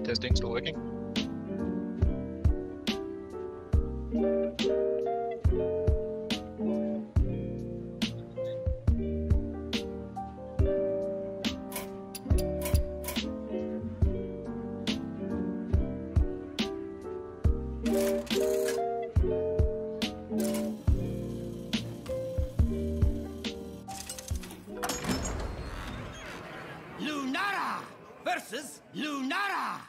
Testing, still working. Lunara versus Lunara.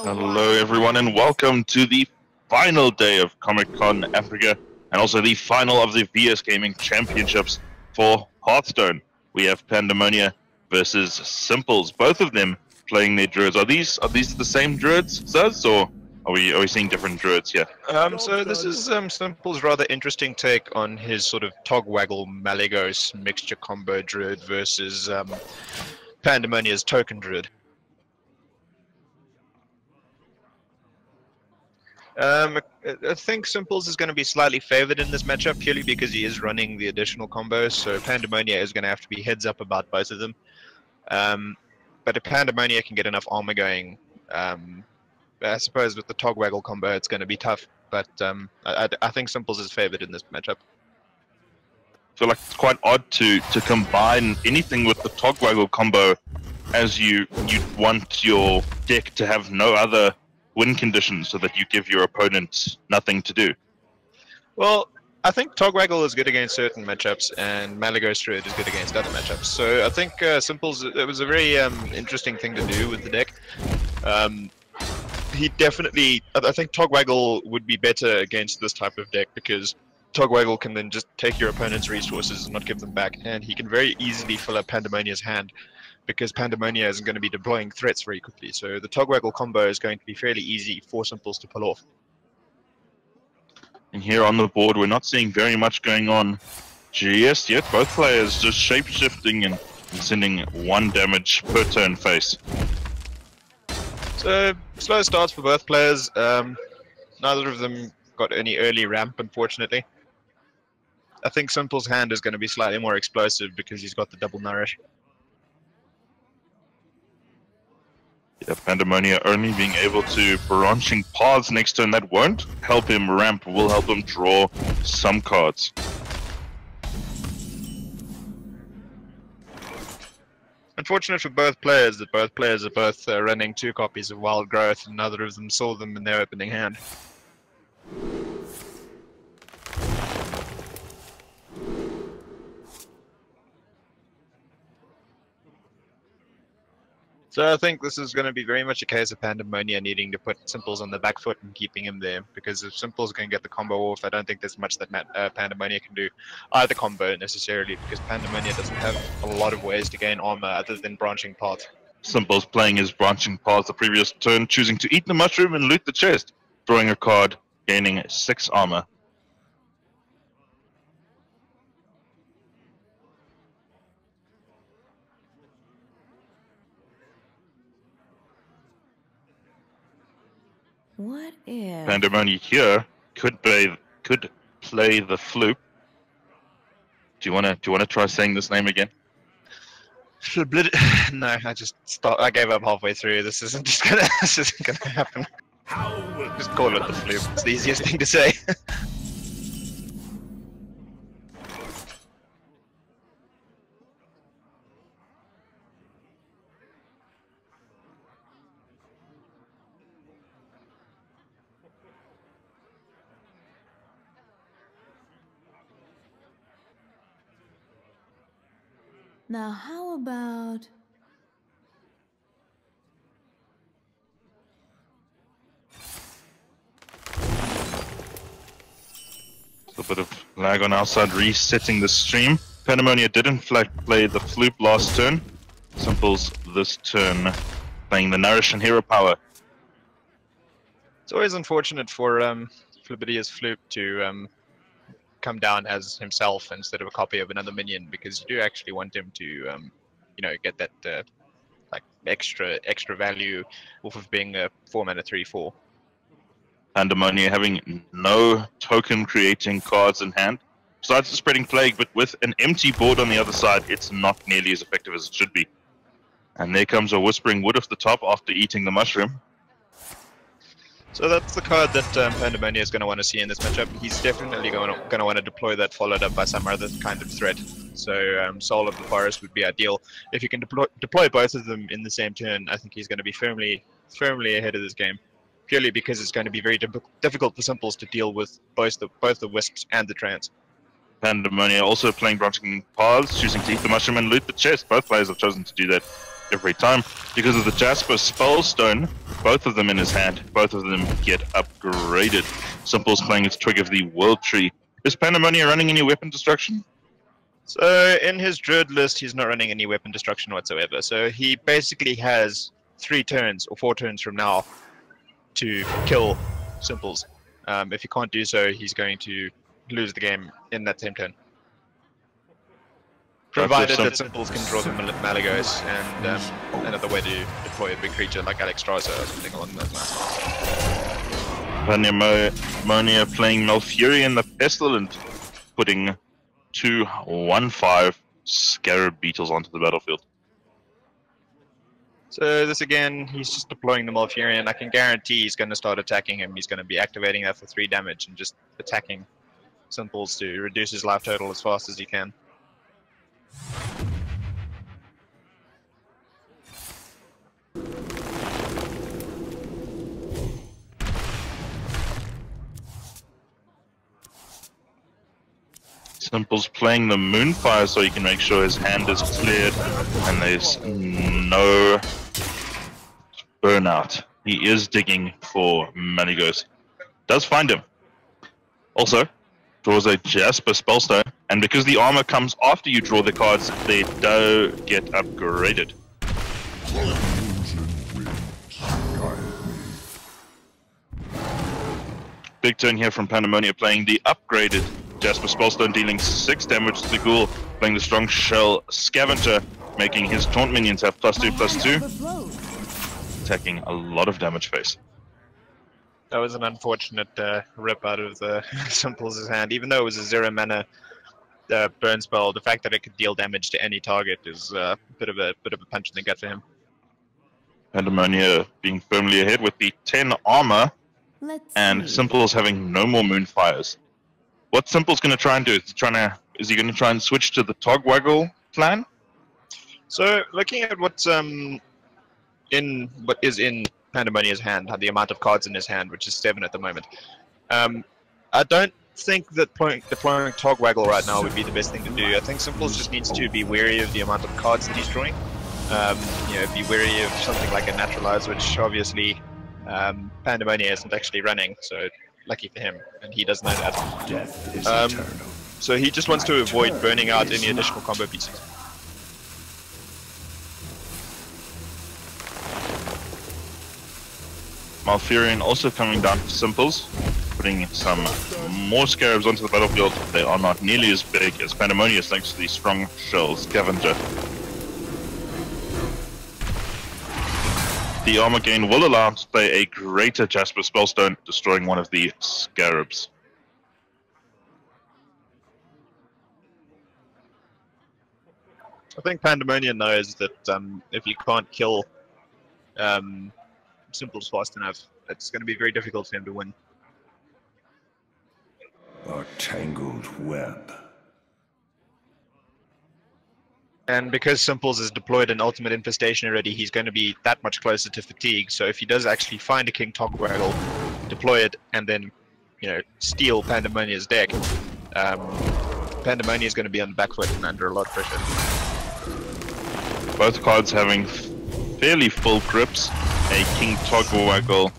Hello everyone and welcome to the final day of Comic-Con Africa and also the final of the VS Gaming Championships for Hearthstone. We have Pandemonia versus Simples, both of them playing their druids. Are these the same druids, Zuz, or are we seeing different druids here? So this is Simple's rather interesting take on his sort of Togwaggle Malygos mixture combo druid versus Pandemonia's token druid. I think Simples is going to be slightly favored in this matchup purely because he is running the additional combos, so Pandemonia is going to have to be heads up about both of them. But if Pandemonia can get enough armor going, I suppose with the Togwaggle combo it's going to be tough, but I think Simples is favored in this matchup. I feel like it's quite odd to combine anything with the Togwaggle combo, as you want your deck to have no other win conditions so that you give your opponent nothing to do. Well, I think Togwaggle is good against certain matchups, and Malygos Druid is good against other matchups. So I think Simples, it was a very interesting thing to do with the deck. He definitely, I think Togwaggle would be better against this type of deck because Togwaggle can then just take your opponent's resources and not give them back, and he can very easily fill up Pandemonia's hand because Pandemonia isn't going to be deploying threats very quickly. So the Togwaggle combo is going to be fairly easy for Simples to pull off. And here on the board, we're not seeing very much going on just yet. Both players just shape-shifting and sending 1 damage per turn face. So slow starts for both players. Neither of them got any early ramp, unfortunately. I think Simple's hand is going to be slightly more explosive because he's got the double nourish. Yeah, Pandemonia only being able to branching paths next turn. That won't help him ramp, will help him draw some cards. Unfortunate for both players that both players are both running 2 copies of Wild Growth, and neither of them saw them in their opening hand. So I think this is going to be very much a case of Pandemonia needing to put Simples on the back foot and keeping him there, because if Simples can get the combo off, I don't think there's much that Pandemonia can do either combo necessarily, because Pandemonia doesn't have a lot of ways to gain armor other than branching path. Simples playing his branching path the previous turn, choosing to eat the mushroom and loot the chest, drawing a card, gaining 6 armor. What if Pandemonia here could play the flip. wanna try saying this name again? No, I just stopped. I gave up halfway through. This isn't just gonna. This isn't gonna happen. Just call it the flu. It's the easiest thing to say. Now, how about... A bit of lag on our side, resetting the stream. Pandemonia did in fact play the Floop last turn. Simples this turn, playing the Nourish and Hero Power. It's always unfortunate for Flibidia's Floop to come down as himself instead of a copy of another minion, because you do actually want him to, you know, get that like extra value off of being a 4-mana 3/4. Pandemonia having no token creating cards in hand. Besides the Spreading Plague, but with an empty board on the other side, it's not nearly as effective as it should be. And there comes a Whispering Wood off the top after eating the mushroom. So that's the card that Pandemonia is going to want to see in this matchup. He's definitely going to want to deploy that, followed up by some other kind of threat. So Soul of the Forest would be ideal. If you can deploy both of them in the same turn, I think he's going to be firmly ahead of this game. Purely because it's going to be very difficult for Simples to deal with both the Wisps and the Trance. Pandemonia also playing Branching Paths, choosing to eat the mushroom and loot the chest. Both players have chosen to do that every time. Because of the Jasper Spellstone, both of them in his hand, both of them get upgraded. Simples playing its Twig of the World Tree. Is Pandemonia running any weapon destruction? So in his Druid list, he's not running any weapon destruction whatsoever. So he basically has 3 turns or 4 turns from now to kill Simples. If he can't do so, he's going to lose the game in that same turn. Provided that Simples can draw the Malagos and another way to deploy a big creature like Alexstrasza or something along those lines. Pandemonia playing Malfurion the Pestilent, putting 2 1/5 Scarab Beetles onto the battlefield. So this again, he's just deploying the Malfurion. I can guarantee he's going to start attacking him. He's going to be activating that for 3 damage and just attacking Simples to reduce his life total as fast as he can. Simples playing the Moonfire so he can make sure his hand is cleared and there's no burnout. He is digging for Malagos. Does find him. Also, draws a Jasper Spellstone, and because the armor comes after you draw the cards, they do get upgraded. Big turn here from Pandemonia playing the upgraded Jasper Spellstone, dealing 6 damage to the Ghoul, playing the Strong Shell Scavenger, making his taunt minions have +2/+2, attacking a lot of damage face. That was an unfortunate rip out of the Simples' hand. Even though it was a 0-mana burn spell, the fact that it could deal damage to any target is a bit of a punch in the gut for him. Pandemonia being firmly ahead with the 10 armor, and Simples having no more Moonfires. What Simples going to try and do? Is he going to try and switch to the Togwaggle plan? So looking at what is in Pandemonia's hand, the amount of cards in his hand, which is 7 at the moment. I don't think that deploying Togwaggle right now would be the best thing to do. I think Simples just needs to be wary of the amount of cards that he's drawing. You know, be wary of something like a Naturalize, which obviously Pandemonia isn't actually running, so lucky for him, and he does know that. So he just wants to avoid burning out any additional combo pieces. Malfurion also coming down to Simples, putting some more Scarabs onto the battlefield. They are not nearly as big as Pandemonia's thanks to the Strong Shell Scavenger. The armor gain will allow him to play a greater Jasper Spellstone, destroying one of the Scarabs. I think Pandemonium knows that if you can't kill Simples fast enough, it's going to be very difficult for him to win. A tangled web. And because Simples has deployed an ultimate infestation already, he's going to be that much closer to fatigue. So if he does actually find a King Togwaggle, deploy it, and then, you know, steal Pandemonia's deck, Pandemonia is going to be on the back foot and under a lot of pressure. Both cards having fairly full grips. A King Togwaggle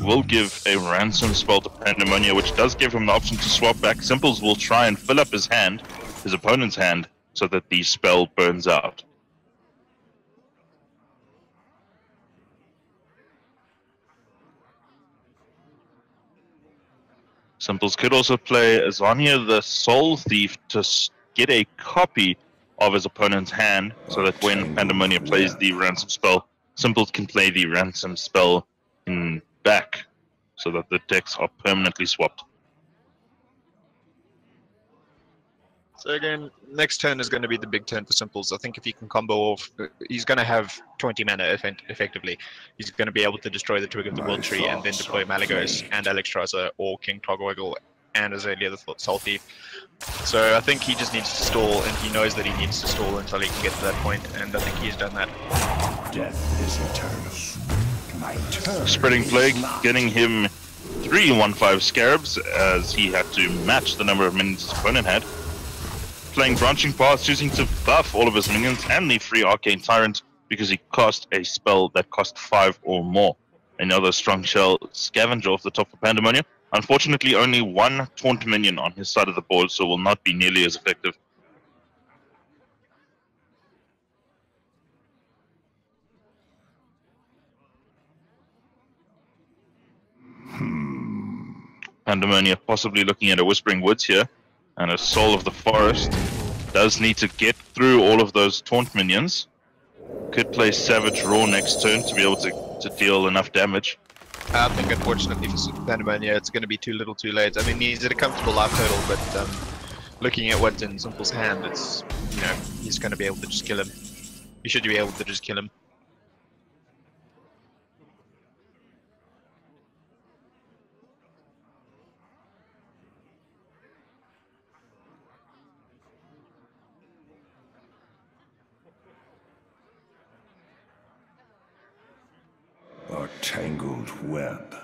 will give a ransom spell to Pandemonia, which does give him the option to swap back. Simples will try and fill up his hand, his opponent's hand, so that the spell burns out. Simples could also play Azania the Soul Thief to get a copy of his opponent's hand, so that when Pandemonia plays the ransom spell, Simples can play the ransom spell in back, so that the decks are permanently swapped. So again, next turn is going to be the big turn for Simples. I think if he can combo off, he's going to have 20 mana effectively. He's going to be able to destroy the Twig of the World Tree and then deploy Malagos and Alexstrasza or King Togwaggle and Azalea the Soul Thief. So I think he just needs to stall, and he knows that he needs to stall until he can get to that point, and I think he's done that. Death is eternal. My turn. Spreading Plague, getting him 3 1/5 Scarabs, as he had to match the number of minions his opponent had. Playing Branching Path, choosing to buff all of his minions and the free Arcane Tyrant because he cast a spell that cost 5 or more. Another Strong Shell Scavenger off the top for Pandemonia. Unfortunately, only one Taunt minion on his side of the board, so will not be nearly as effective. Pandemonia possibly looking at a Whispering Woods here, and a Soul of the Forest. Does need to get through all of those Taunt minions. Could play Savage Roar next turn to be able to deal enough damage. I think unfortunately for Pandemonia, it's going to be too little too late. I mean, he's at a comfortable life total, but looking at what's in Simple's hand, it's, you know, he's going to be able to just kill him. He should be able to just kill him. A tangled web.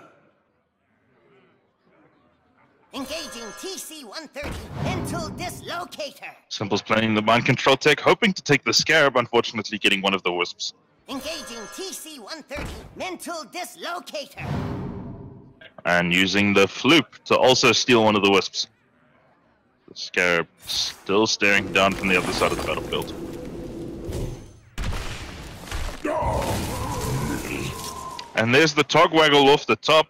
Engaging TC-130 Mental Dislocator. Simple's playing the Mind Control tech, hoping to take the Scarab, unfortunately getting one of the Wisps. Engaging TC-130 Mental Dislocator. And using the Floop to also steal one of the Wisps. The Scarab still staring down from the other side of the battlefield. And there's the Togwaggle off the top.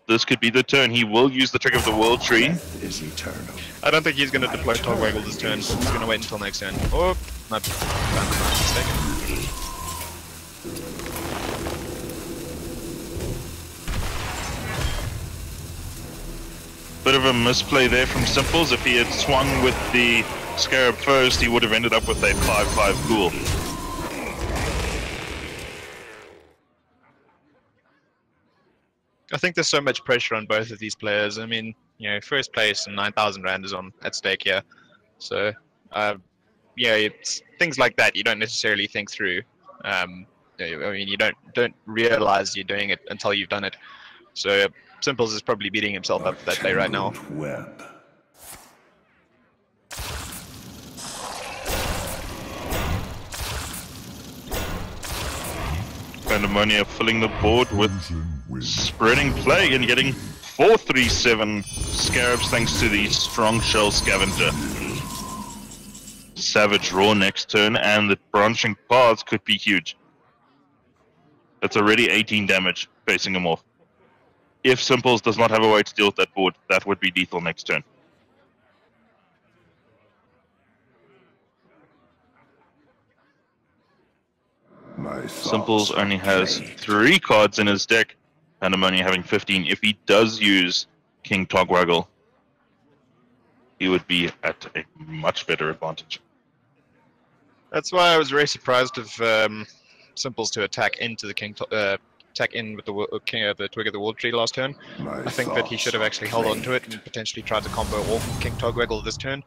This could be the turn. He will use the Trick of the World Tree. Death is eternal. I don't think he's going to deploy Togwaggle this turn. He's going to wait until next turn. Oh, my mistaken. Bit of a misplay there from Simples. If he had swung with the Scarab first, he would have ended up with a 5/5 ghoul. I think there's so much pressure on both of these players. I mean, you know, first place and 9,000 Rand is at stake here. So, yeah, it's things like that you don't necessarily think through. I mean, you don't realize you're doing it until you've done it. So, Simples is probably beating himself up for that play right now. Web. Pandemonia filling the board with Spreading Plague and getting 4/3/7 Scarabs thanks to the Strong Shell Scavenger. Savage Roar next turn, and the Branching Paths could be huge. That's already 18 damage facing him off. If Simples does not have a way to deal with that board, that would be lethal next turn. Simples only has 3 cards in his deck, Pandemonia having 15. If he does use King Togwaggle, he would be at a much better advantage. That's why I was very surprised of Simples to attack into the attack in with the the Twig of the World Tree last turn. I think that he should have actually held on to it and potentially tried to combo off King Togwaggle this turn.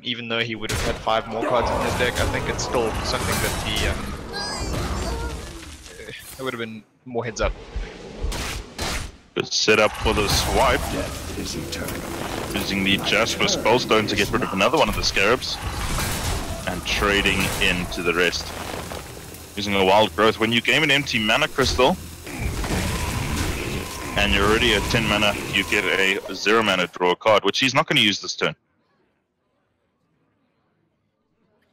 Even though he would have had 5 more cards in his deck, I think it's still something that he it would have been more heads up. Good setup for the swipe. Death is eternal. Using the Jasper Spellstone to get rid of another one of the Scarabs. And trading into the rest. Using a Wild Growth. When you game an empty mana crystal, and you're already at 10 mana, you get a 0 mana draw card, which he's not going to use this turn.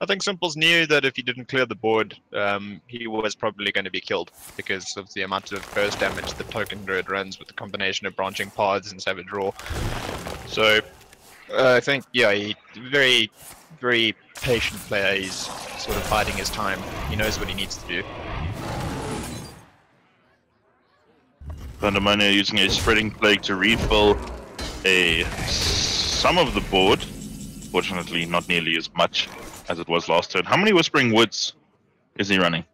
I think Simples knew that if he didn't clear the board, he was probably going to be killed because of the amount of burst damage the Token Druid runs with the combination of Branching Paths and Savage Roar. So, I think, yeah, he very, very patient player. He's sort of biding his time. He knows what he needs to do. Pandemonium using a Spreading Plague to refill some of the board. Fortunately, not nearly as much as it was last turn. How many Whispering Woods is he running?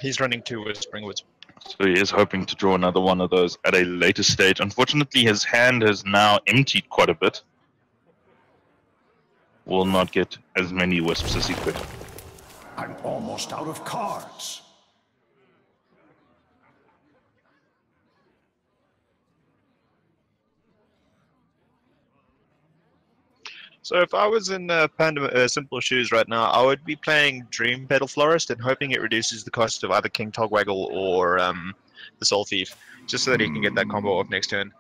He's running 2 Whispering Woods. So he is hoping to draw another one of those at a later stage. Unfortunately, his hand has now emptied quite a bit. Will not get as many Wisps as he could. I'm almost out of cards. So if I was in Simple shoes right now, I would be playing Dream Petal Florist and hoping it reduces the cost of either King Togwaggle or the Soul Thief, just so that he can get that combo off next turn.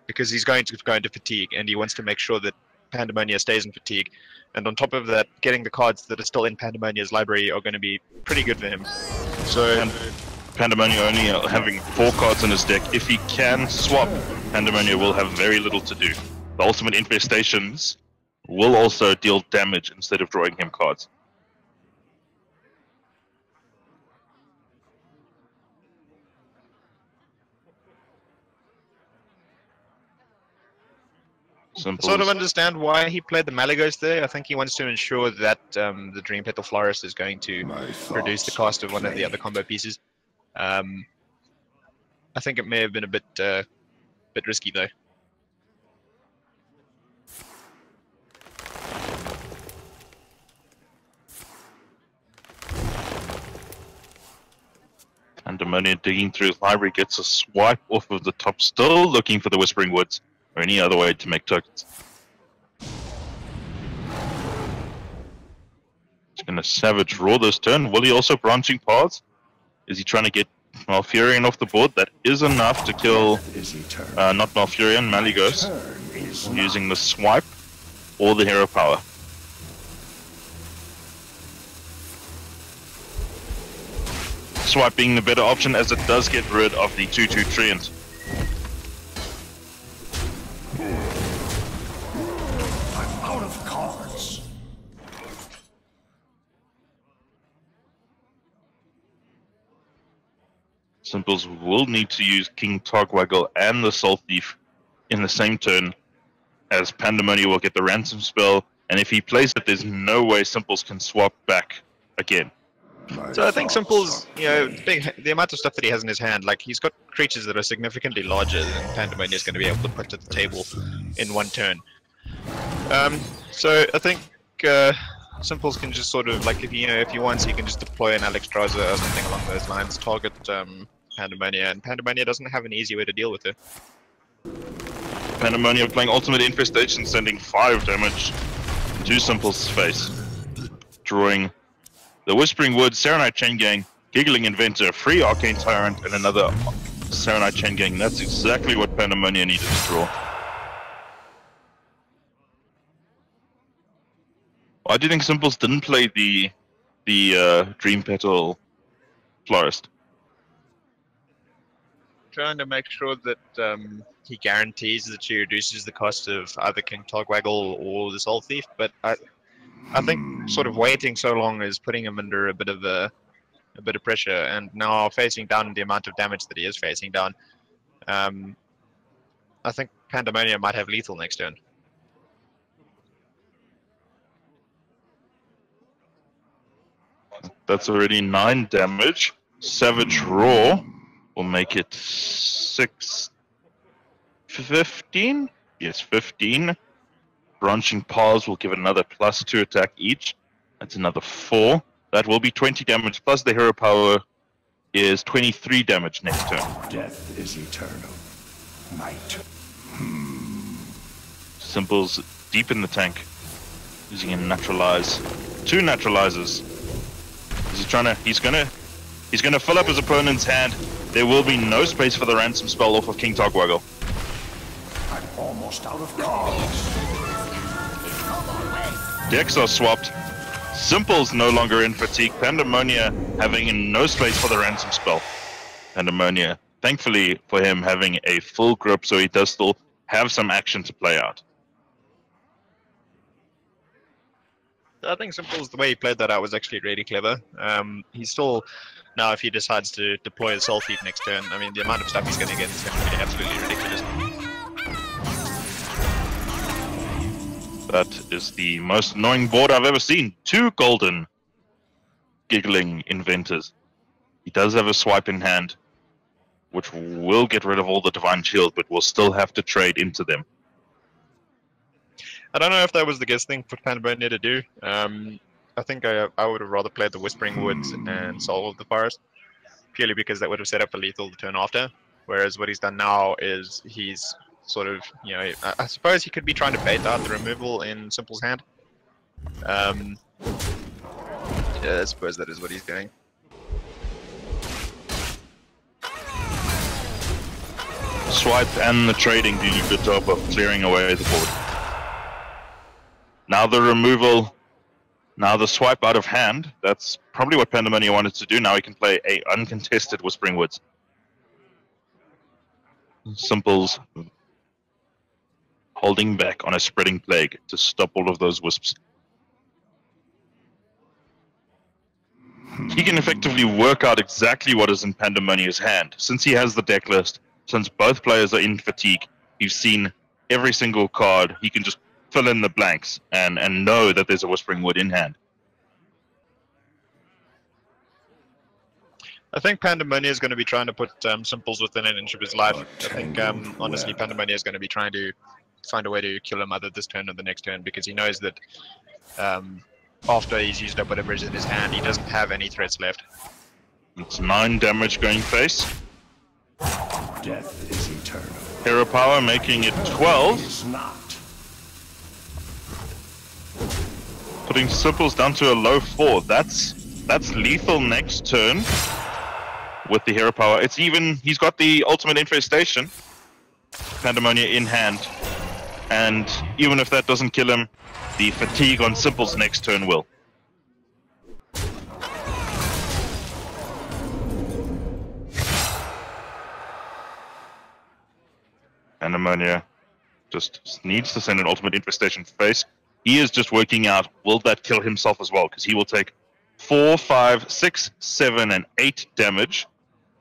Because he's going to go into Fatigue, and he wants to make sure that Pandemonia stays in Fatigue. And on top of that, getting the cards that are still in Pandemonia's library are going to be pretty good for him. So Pandemonia only having 4 cards in his deck. If he can swap, Pandemonia will have very little to do. The Ultimate Infestations will also deal damage instead of drawing him cards. I sort of understand why he played the Malagos there. I think he wants to ensure that the Dream Petal Florist is going to reduce the cost of one of the other combo pieces. I think it may have been a bit risky though. Pandemonium digging through his library gets a swipe off of the top, still looking for the Whispering Woods or any other way to make tokens. He's going to Savage Roar this turn. Will he also Branching Paths? Is he trying to get Malfurion off the board? That is enough to kill, not Malfurion, Malygos, using the swipe or the hero power. Swipe being the better option as it does get rid of the 2/2 Treant. I'm out of cards. Simples will need to use King Togwaggle and the Soul Thief in the same turn, as Pandemonium will get the Ransom spell, and if he plays it, there's no way Simples can swap back again. So I think Simple's, the amount of stuff that he has in his hand, like he's got creatures that are significantly larger than Pandemonia is going to be able to put to the table in one turn. So I think Simples can just sort of, like, if he wants, he can just deploy an Alexstrasza or something along those lines, target Pandemonia, and Pandemonia doesn't have an easy way to deal with it. Pandemonium playing Ultimate Infestation, sending 5 damage to Simples' face, drawing the Whispering Woods, Serenite Chain Gang, Giggling Inventor, free Arcane Tyrant, and another Serenite Chain Gang. That's exactly what Pandemonia needed to draw. Why do you think Simples didn't play the Dream Petal Florist? Trying to make sure that he guarantees that she reduces the cost of either King Togwaggle or the Soul Thief, but I think sort of waiting so long is putting him under a bit of pressure, and now facing down the amount of damage that he is facing down, I think Pandemonium might have lethal next turn. That's already 9 damage. Savage Roar will make it 15? Yes, 15. Branching Paws will give it another +2 attack each. That's another 4. That will be 20 damage, plus the hero power is 23 damage next turn. Death is eternal. Night. Simple's deep in the tank, using a naturalize. 2 naturalizers. He's gonna fill up his opponent's hand. There will be no space for the ransom spell off of King Togwaggle. I'm almost out of cards. Decks are swapped. Simple's no longer in fatigue. Pandemonia having no space for the ransom spell. Pandemonia, thankfully for him, having a full grip, so he does still have some action to play out. I think Simple's, the way he played that out was actually really clever. He's still, now if he decides to deploy a Soul Thief next turn, I mean, the amount of stuff he's going to get is going to be absolutely ridiculous. That is the most annoying board I've ever seen. 2 golden giggling inventors. He does have a swipe in hand, which will get rid of all the Divine Shield, but we'll still have to trade into them. I don't know if that was the best thing for Pandemonia to do. I think I would have rather played the Whispering Woods and Soul of the Forest, purely because that would have set up a lethal the turn after. Whereas what he's done now is he's sort of, you know, I suppose he could be trying to bait out the removal in Simple's hand. Yeah, I suppose that is what he's doing. Swipe and the trading doing a good job of clearing away the board. Now the removal, now the swipe out of hand. That's probably what Pandemonia wanted to do. Now he can play a uncontested Whispering Woods. Simple's holding back on a Spreading Plague to stop all of those wisps. He can effectively work out exactly what is in Pandemonia's hand. Since he has the deck list, since both players are in fatigue, he's seen every single card. He can just fill in the blanks and know that there's a Whispering Wood in hand. I think Pandemonia is going to be trying to put Simples within an inch of his life. I think, honestly, Pandemonia is going to be trying to find a way to kill him either this turn or the next turn, because he knows that after he's used up whatever is in his hand, he doesn't have any threats left. It's 9 damage going face. Death is eternal. Hero power making it 12. Is not. Putting Simples down to a low 4. That's lethal next turn with the hero power. It's even, he's got the ultimate infestation, Pandemonia in hand, and even if that doesn't kill him, the fatigue on Simples next turn will. Pandemonia just needs to send an ultimate infestation face. He is just working out, will that kill himself as well? Because he will take 4, 5, 6, 7, and 8 damage,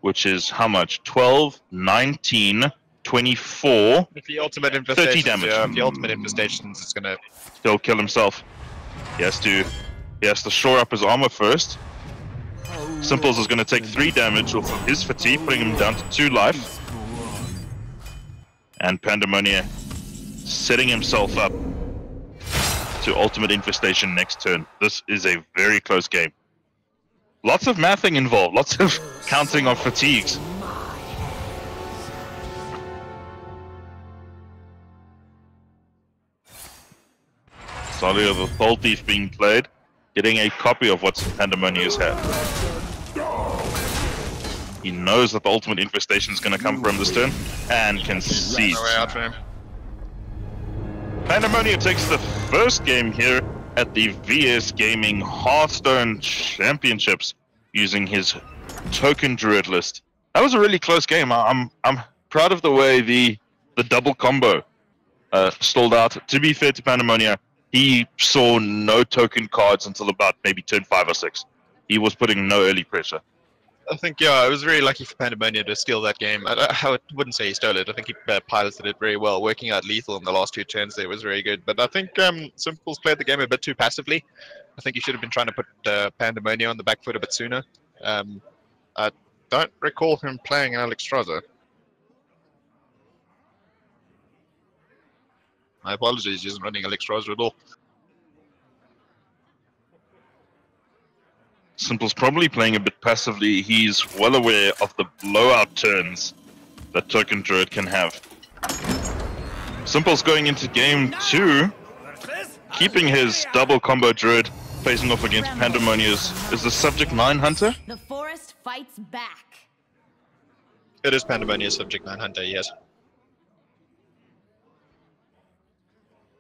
which is how much? 12, 19, 24, If the ultimate 30 damage. Yeah, if the ultimate infestations, it's going to... He'll kill himself. He has to shore up his armor first. Simples is going to take 3 damage off of his fatigue, putting him down to 2 life. And Pandemonia setting himself up to ultimate infestation next turn. This is a very close game. Lots of mathing involved, lots of counting of fatigues. Salia the Soul Thief being played, getting a copy of what's in Pandemonia's head. He knows that the ultimate infestation is going to come from this turn and can seize. No way out for him. Pandemonia takes the first game here at the VS Gaming Hearthstone Championships using his token druid list. That was a really close game. I'm proud of the way the double combo stalled out. To be fair to Pandemonia, he saw no token cards until about maybe turn 5 or 6. He was putting no early pressure. I think, yeah, I was very lucky for Pandemonia to steal that game. I wouldn't say he stole it. I think he piloted it very well. Working out lethal in the last 2 turns there was very good. But I think Simple's played the game a bit too passively. I think he should have been trying to put Pandemonia on the back foot a bit sooner. I don't recall him playing Alex Strasser. My apologies, he isn't running Alex Strasser at all. Simple's probably playing a bit passively. He's well aware of the blowout turns that Token Druid can have. Simple's going into game 2, keeping his double combo Druid, facing off against Pandemonia's. Is the Subject 9 Hunter? The forest fights back. It is Pandemonia's Subject 9 Hunter, yes.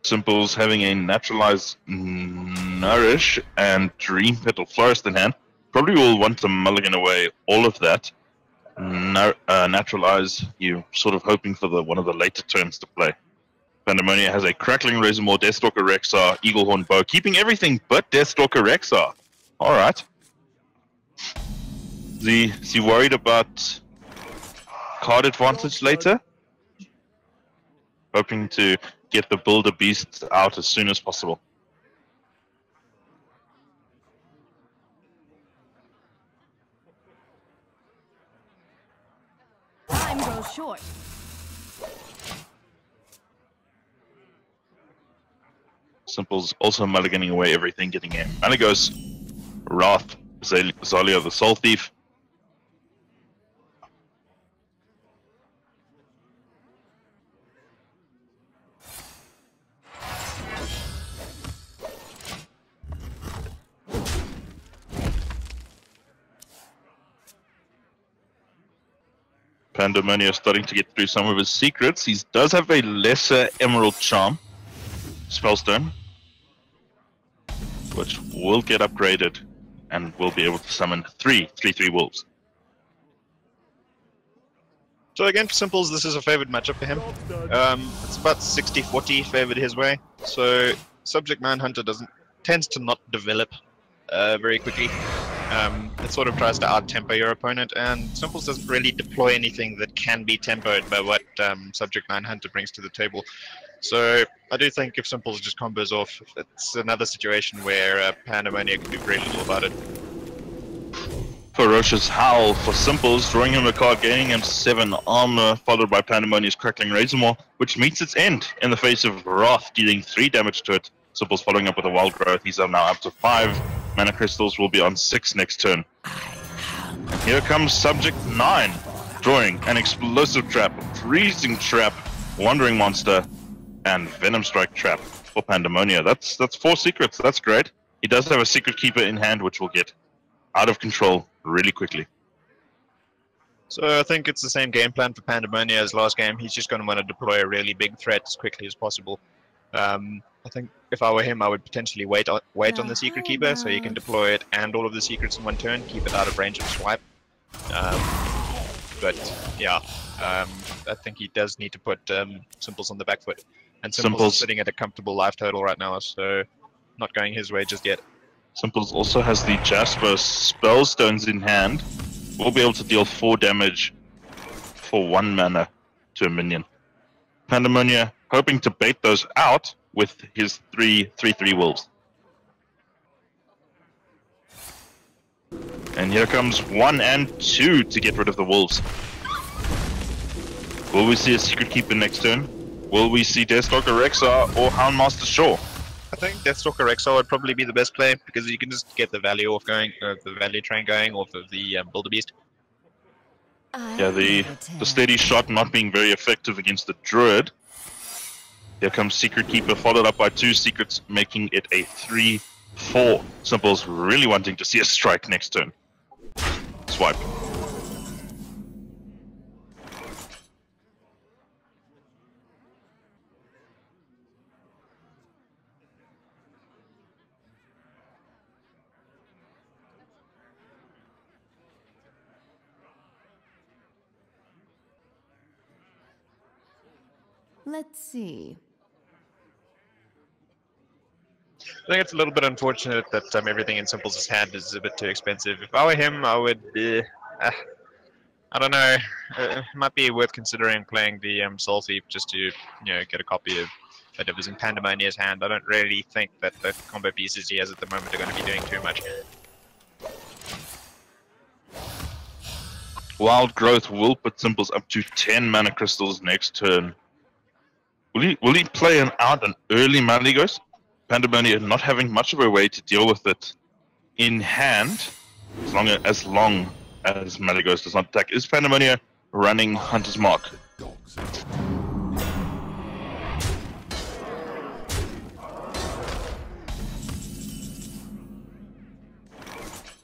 Simple's having a Naturalized Nourish and Dream Petal Florist in hand. Probably will want to mulligan away all of that. Naturalize, you sort of hoping for one of the later turns to play. Pandemonia has a Crackling Razormaw, Deathstalker Rexar, Eaglehorn Bow, keeping everything but Deathstalker Rexar. Alright. Is he worried about card advantage later? Hoping to get the Builder Beast out as soon as possible. Time grows short. Simple's also mulliganing away everything, getting in. And it goes Wrath, Zalia the Soul Thief. Pandemonia starting to get through some of his secrets. He does have a lesser Emerald Charm, Spellstone, which will get upgraded and will be able to summon 3/3 wolves. So again, for Simples, this is a favored matchup for him. It's about 60-40 favored his way. So Subject 9 Hunter tends to not develop very quickly. It sort of tries to out-tempo your opponent, and Simples doesn't really deploy anything that can be tempoed by what Subject 9 Hunter brings to the table. So I do think if Simples just combos off, it's another situation where Pandemonia can do very little about it. Ferocious Howl for Simples, drawing him a card, gaining him 7 armor, followed by Pandemonia's Crackling Razormaw, which meets its end in the face of Wrath, dealing 3 damage to it. Simples following up with a Wild Growth. He's now up to 5. Mana Crystals will be on 6 next turn. Here comes Subject 9, drawing an Explosive Trap, Freezing Trap, Wandering Monster, and Venom Strike Trap for Pandemonia. That's 4 secrets. That's great. He does have a Secret Keeper in hand, which will get out of control really quickly. So I think it's the same game plan for Pandemonia as last game. He's just going to want to deploy a really big threat as quickly as possible. I think if I were him, I would potentially wait on the Secret Keeper so you can deploy it and all of the secrets in one turn, keep it out of range of swipe. But yeah, I think he does need to put Simples on the back foot. And Simples is sitting at a comfortable life total right now, so not going his way just yet. Simples also has the Jasper Spellstones in hand. Will be able to deal 4 damage for 1 mana to a minion. Pandemonia hoping to bait those out with his 3/3 wolves. And here comes 1 and 2 to get rid of the wolves. Will we see a Secret Keeper next turn? Will we see Deathstalker Rexar or Houndmaster Shaw? I think Deathstalker Rexar would probably be the best play because you can just get the value off going, the value train going off of the Builder Beast. Yeah, the steady shot not being very effective against the Druid. Here comes Secret Keeper, followed up by 2 secrets, making it a 3/4. Simples really wanting to see a strike next turn. Swipe. Let's see. I think it's a little bit unfortunate that everything in Simples' hand is a bit too expensive. If I were him, I would I don't know. It might be worth considering playing the Soul Thief just to, get a copy of Fedivers in Pandemonia's hand. I don't really think that the combo pieces he has at the moment are going to be doing too much. Wild Growth will put Simples up to 10 mana crystals next turn. Will he play out an early Malygos? Pandemonia not having much of a way to deal with it in hand, as long as Malygos does not attack. Is Pandemonia running Hunter's Mark?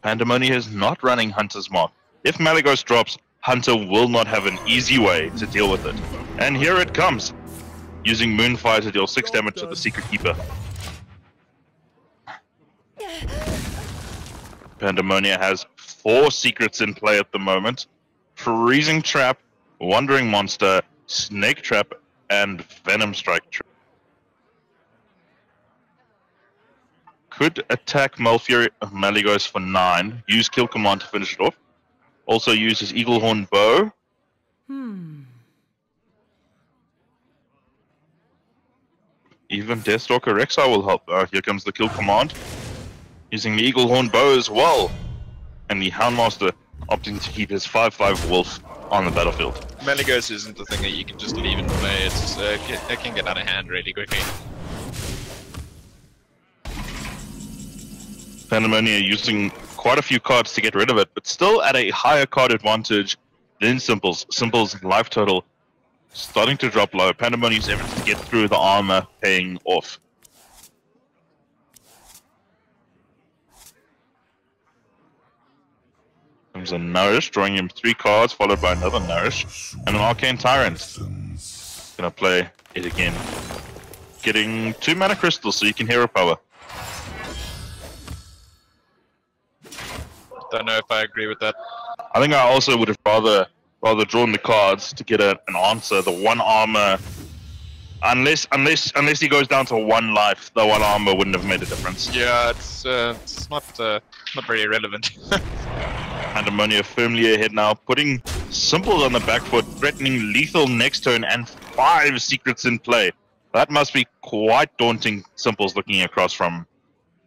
Pandemonia is not running Hunter's Mark. If Malygos drops, Hunter will not have an easy way to deal with it. And here it comes, using Moonfire to deal 6 damage to the Secret Keeper. Pandemonia has 4 secrets in play at the moment. Freezing Trap, Wandering Monster, Snake Trap, and Venom Strike Trap. Could attack Malygos for 9, use Kill Command to finish it off. Also use his Eaglehorn Bow. Even Deathstalker Rek'Sai will help. Here comes the Kill Command. Using the Eaglehorn Bow as well. And the Houndmaster opting to keep his 5/5 Wolf on the battlefield. Malygos isn't the thing that you can just leave in play. It can get out of hand really quickly. Pandemonia using quite a few cards to get rid of it, but still at a higher card advantage than Simples. Simples' life total starting to drop low. Pandemonia's efforts to get through the armor paying off. Comes a Nourish, drawing him 3 cards, followed by another Nourish, and an Arcane Tyrant. Gonna play it again. Getting 2 mana crystals so you can hero power. Don't know if I agree with that. I think I also would have rather drawn the cards to get an answer. The 1 armor, unless he goes down to 1 life, the 1 armor wouldn't have made a difference. Yeah, it's not very relevant. Pandemonia firmly ahead now, putting Simples on the back foot, threatening lethal next turn and 5 secrets in play. That must be quite daunting. Simples looking across from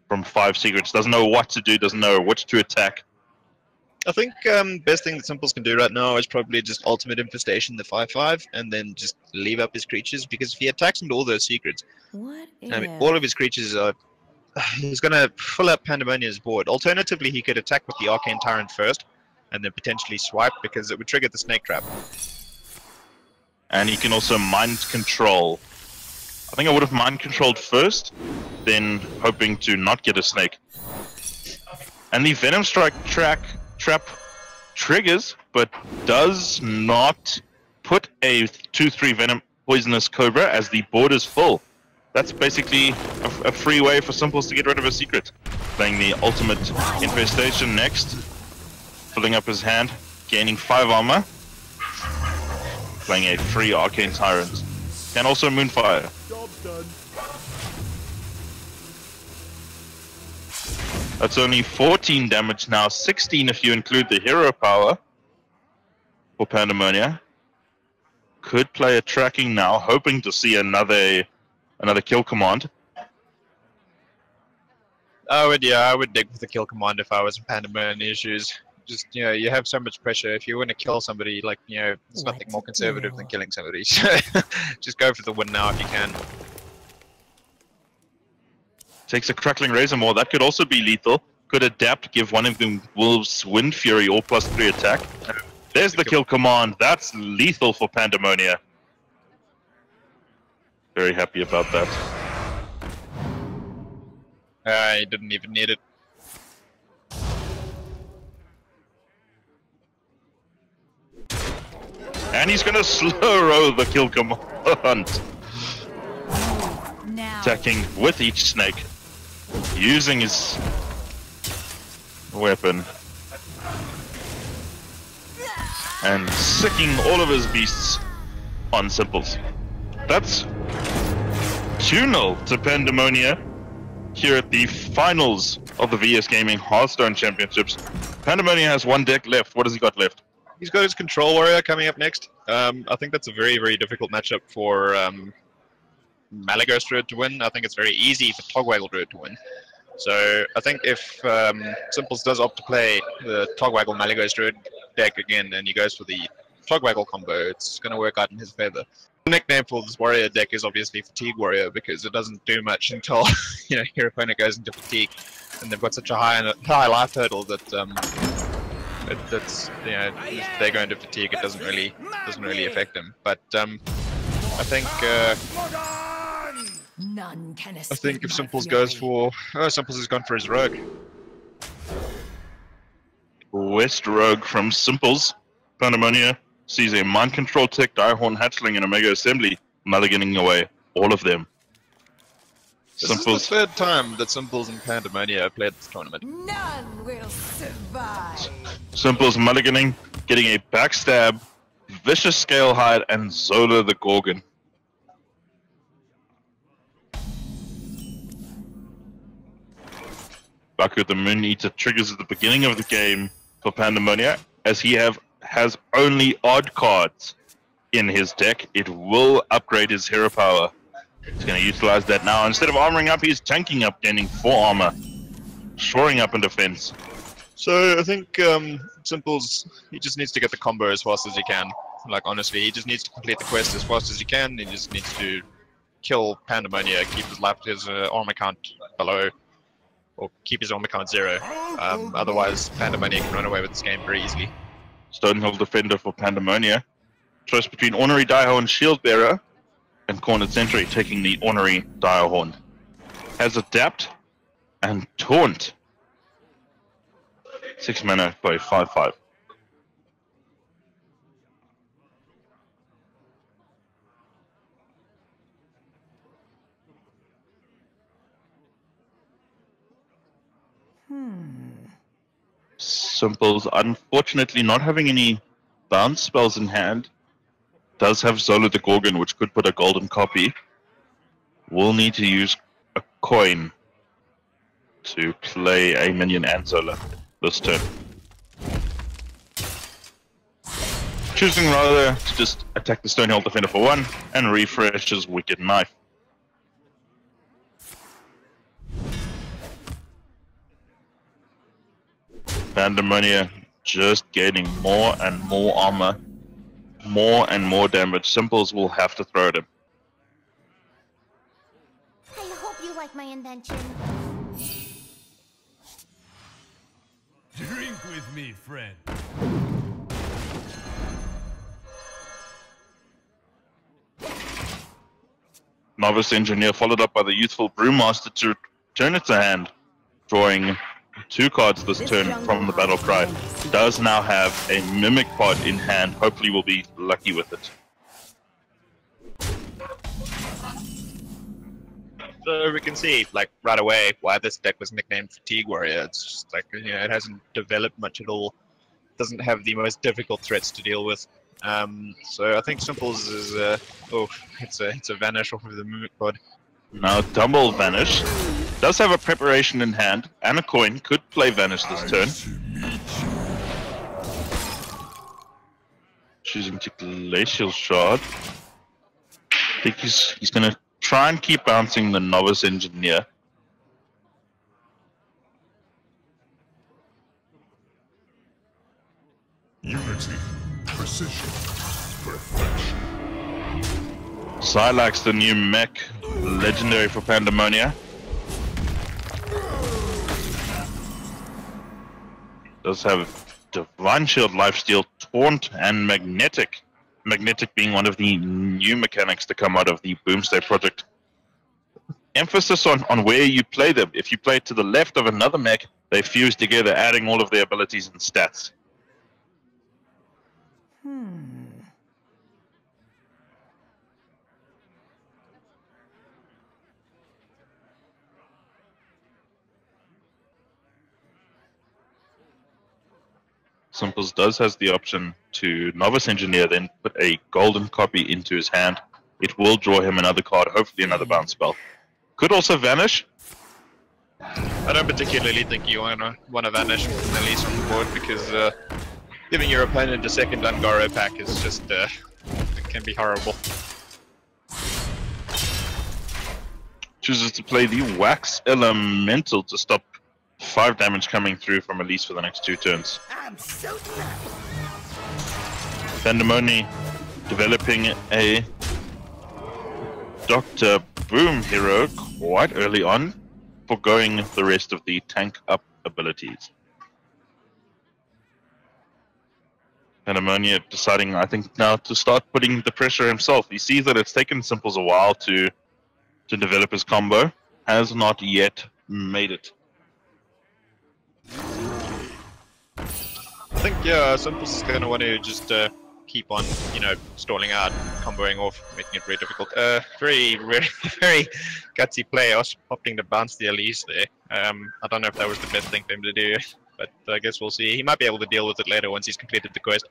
5 secrets, doesn't know what to do, doesn't know which to attack. I think best thing that Simples can do right now is probably just Ultimate Infestation the 5/5 and then just leave up his creatures, because if he attacks into all those secrets, all of his creatures are... He's going to fill up Pandemonia's board. Alternatively, he could attack with the Arcane Tyrant first and then potentially swipe, because it would trigger the Snake Trap. And he can also Mind Control. I think I would have Mind Controlled first, then hoping to not get a snake. And the Venom Strike Trap triggers, but does not put a 2/3 Venom Poisonous Cobra as the board is full. That's basically a free way for Simples to get rid of a secret. Playing the Ultimate Infestation next, filling up his hand, gaining 5 armor. Playing a free Arcane Tyrant. Can also Moonfire. Job's done. That's only 14 damage now, 16 if you include the hero power for Pandemonia. Could play a tracking now, hoping to see another kill command. I would dig with the Kill Command if I was in Pandemonia's shoes. Just, you have so much pressure. If you want to kill somebody, there's nothing more conservative than killing somebody. So just go for the win now if you can. Takes a Crackling Razor Maw. That could also be lethal. Could adapt, give one of the Wolves Wind Fury or +3 attack. There's the kill command. That's lethal for Pandemonia. Very happy about that. He didn't even need it. And he's going to slow roll the kill command. Attacking with each snake. Using his weapon. And sicking all of his beasts on Simples. That's 2-0 to Pandemonia. here at the finals of the VS Gaming Hearthstone Championships. Pandemonium has one deck left. What has he got left? He's got his Control Warrior coming up next. I think that's a very, very difficult matchup for Malagos Druid to win. I think it's very easy for Togwaggle Druid to win. So I think if Simples does opt to play the Togwaggle Malagos Druid deck again and he goes for the Togwaggle combo, it's going to work out in his favor. The nickname for this Warrior deck is obviously Fatigue Warrior because it doesn't do much until your opponent goes into fatigue, and they've got such a high life hurdle that if they go into fatigue, it doesn't really affect them. But I think None can I think if Simples goes for Simples has gone for his Rogue. West Rogue from Simples. Pandemonium sees a Mind Control Tech, Direhorn, Hatchling, and a Mega Assembly, mulliganing away all of them. This is the third time that Simples and Pandemonium have played this tournament. None will survive. Simples mulliganing, getting a Backstab, Vicious Scalehide, and Zola the Gorgon. Baku the Moon Eater triggers at the beginning of the game for Pandemonium, as he has only odd cards in his deck. It will upgrade his hero power. He's going to utilize that now. Instead of armoring up, he's tanking up, gaining 4 armor, shoring up in defense. So I think Simples, he just needs to get the combo as fast as he can. Like honestly, he just needs to complete the quest as fast as he can. He just needs to kill Pandemonium, keep his armor count below, or keep his armor count 0. Otherwise, Pandemonium can run away with this game very easily. Stonehill Defender for Pandemonium. Choice between Ornery Direhorn, Shield Bearer, and Cornered Sentry, taking the Ornery Direhorn. Has Adapt and Taunt. 6 mana by 5/5. Simples, unfortunately not having any bounce spells in hand, does have Zola the Gorgon, which could put a golden copy. Will need to use a coin to play a minion and Zola this turn. Choosing rather to just attack the Stonehill Defender for 1 and refresh his Wicked Knife. Pandemonium just gaining more and more armor, more and more damage. Simples will have to throw at him. I hope you like my invention. Drink with me, friend. Novice Engineer followed up by the Youthful Brewmaster to turn it to hand, drawing 2 cards this turn from the Battle Cry. Does now have a Mimic Pod in hand. Hopefully we'll be lucky with it. So we can see, like, right away why this deck was nicknamed Fatigue Warrior. It's just like, it hasn't developed much at all. Doesn't have the most difficult threats to deal with. So I think Simples is it's a vanish off of the Mimic Pod. Now double Vanish. Does have a preparation in hand and a coin. Could play Vanish this turn. Choosing to Glacial Shard. I think he's going to try and keep bouncing the Novice Engineer. Unity, precision, perfection. Silax, the new mech, legendary for Pandemonium. Does have Divine Shield, Lifesteal, Taunt, and Magnetic. Magnetic being one of the new mechanics to come out of the Boomstay project. Emphasis on where you play them. If you play to the left of another mech, they fuse together, adding all of their abilities and stats. Simples has the option to Novice Engineer, then put a golden copy into his hand. It will draw him another card, hopefully another bounce spell. Could also Vanish. I don't particularly think you want to vanish at least from the board because giving your opponent a second Ungoro pack is just it can be horrible. Chooses to play the Wax Elemental to stop 5 damage coming through from Elise for the next 2 turns. Pandemonium developing a Dr. Boom hero quite early on, forgoing the rest of the tank up abilities. Pandemonium deciding, I think, now to start putting the pressure himself. He sees that it's taken Simples a while to develop his combo, has not yet made it. I think, yeah, Simples is going to want to just keep on, you know, stalling out, comboing off, making it very difficult. Very gutsy play, opting to bounce the Elise there. I don't know if that was the best thing for him to do, but I guess we'll see. He might be able to deal with it later once he's completed the quest.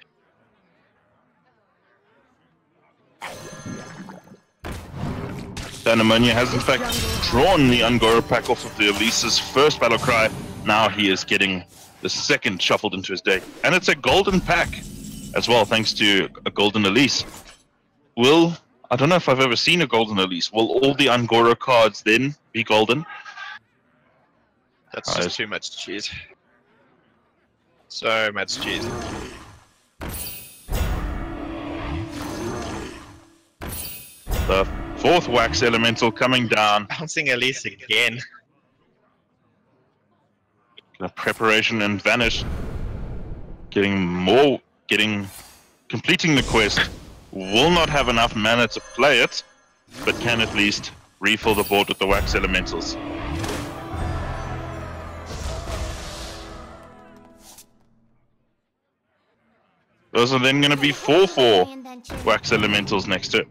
Pandemonium has in fact drawn the Ungoro pack off of the Elise's first battle cry. Now he is getting the second shuffled into his deck. And it's a golden pack as well, thanks to a golden Elise. I don't know if I've ever seen a golden Elise. Will all the Ungoro cards then be golden? That's just too much cheese. So much cheese. The 4th Wax Elemental coming down. Bouncing Elise again. The preparation and vanish. Completing the quest. Will not have enough mana to play it, but can at least refill the board with the Wax Elementals. Those are then going to be 4/4 Wax Elementals next to it.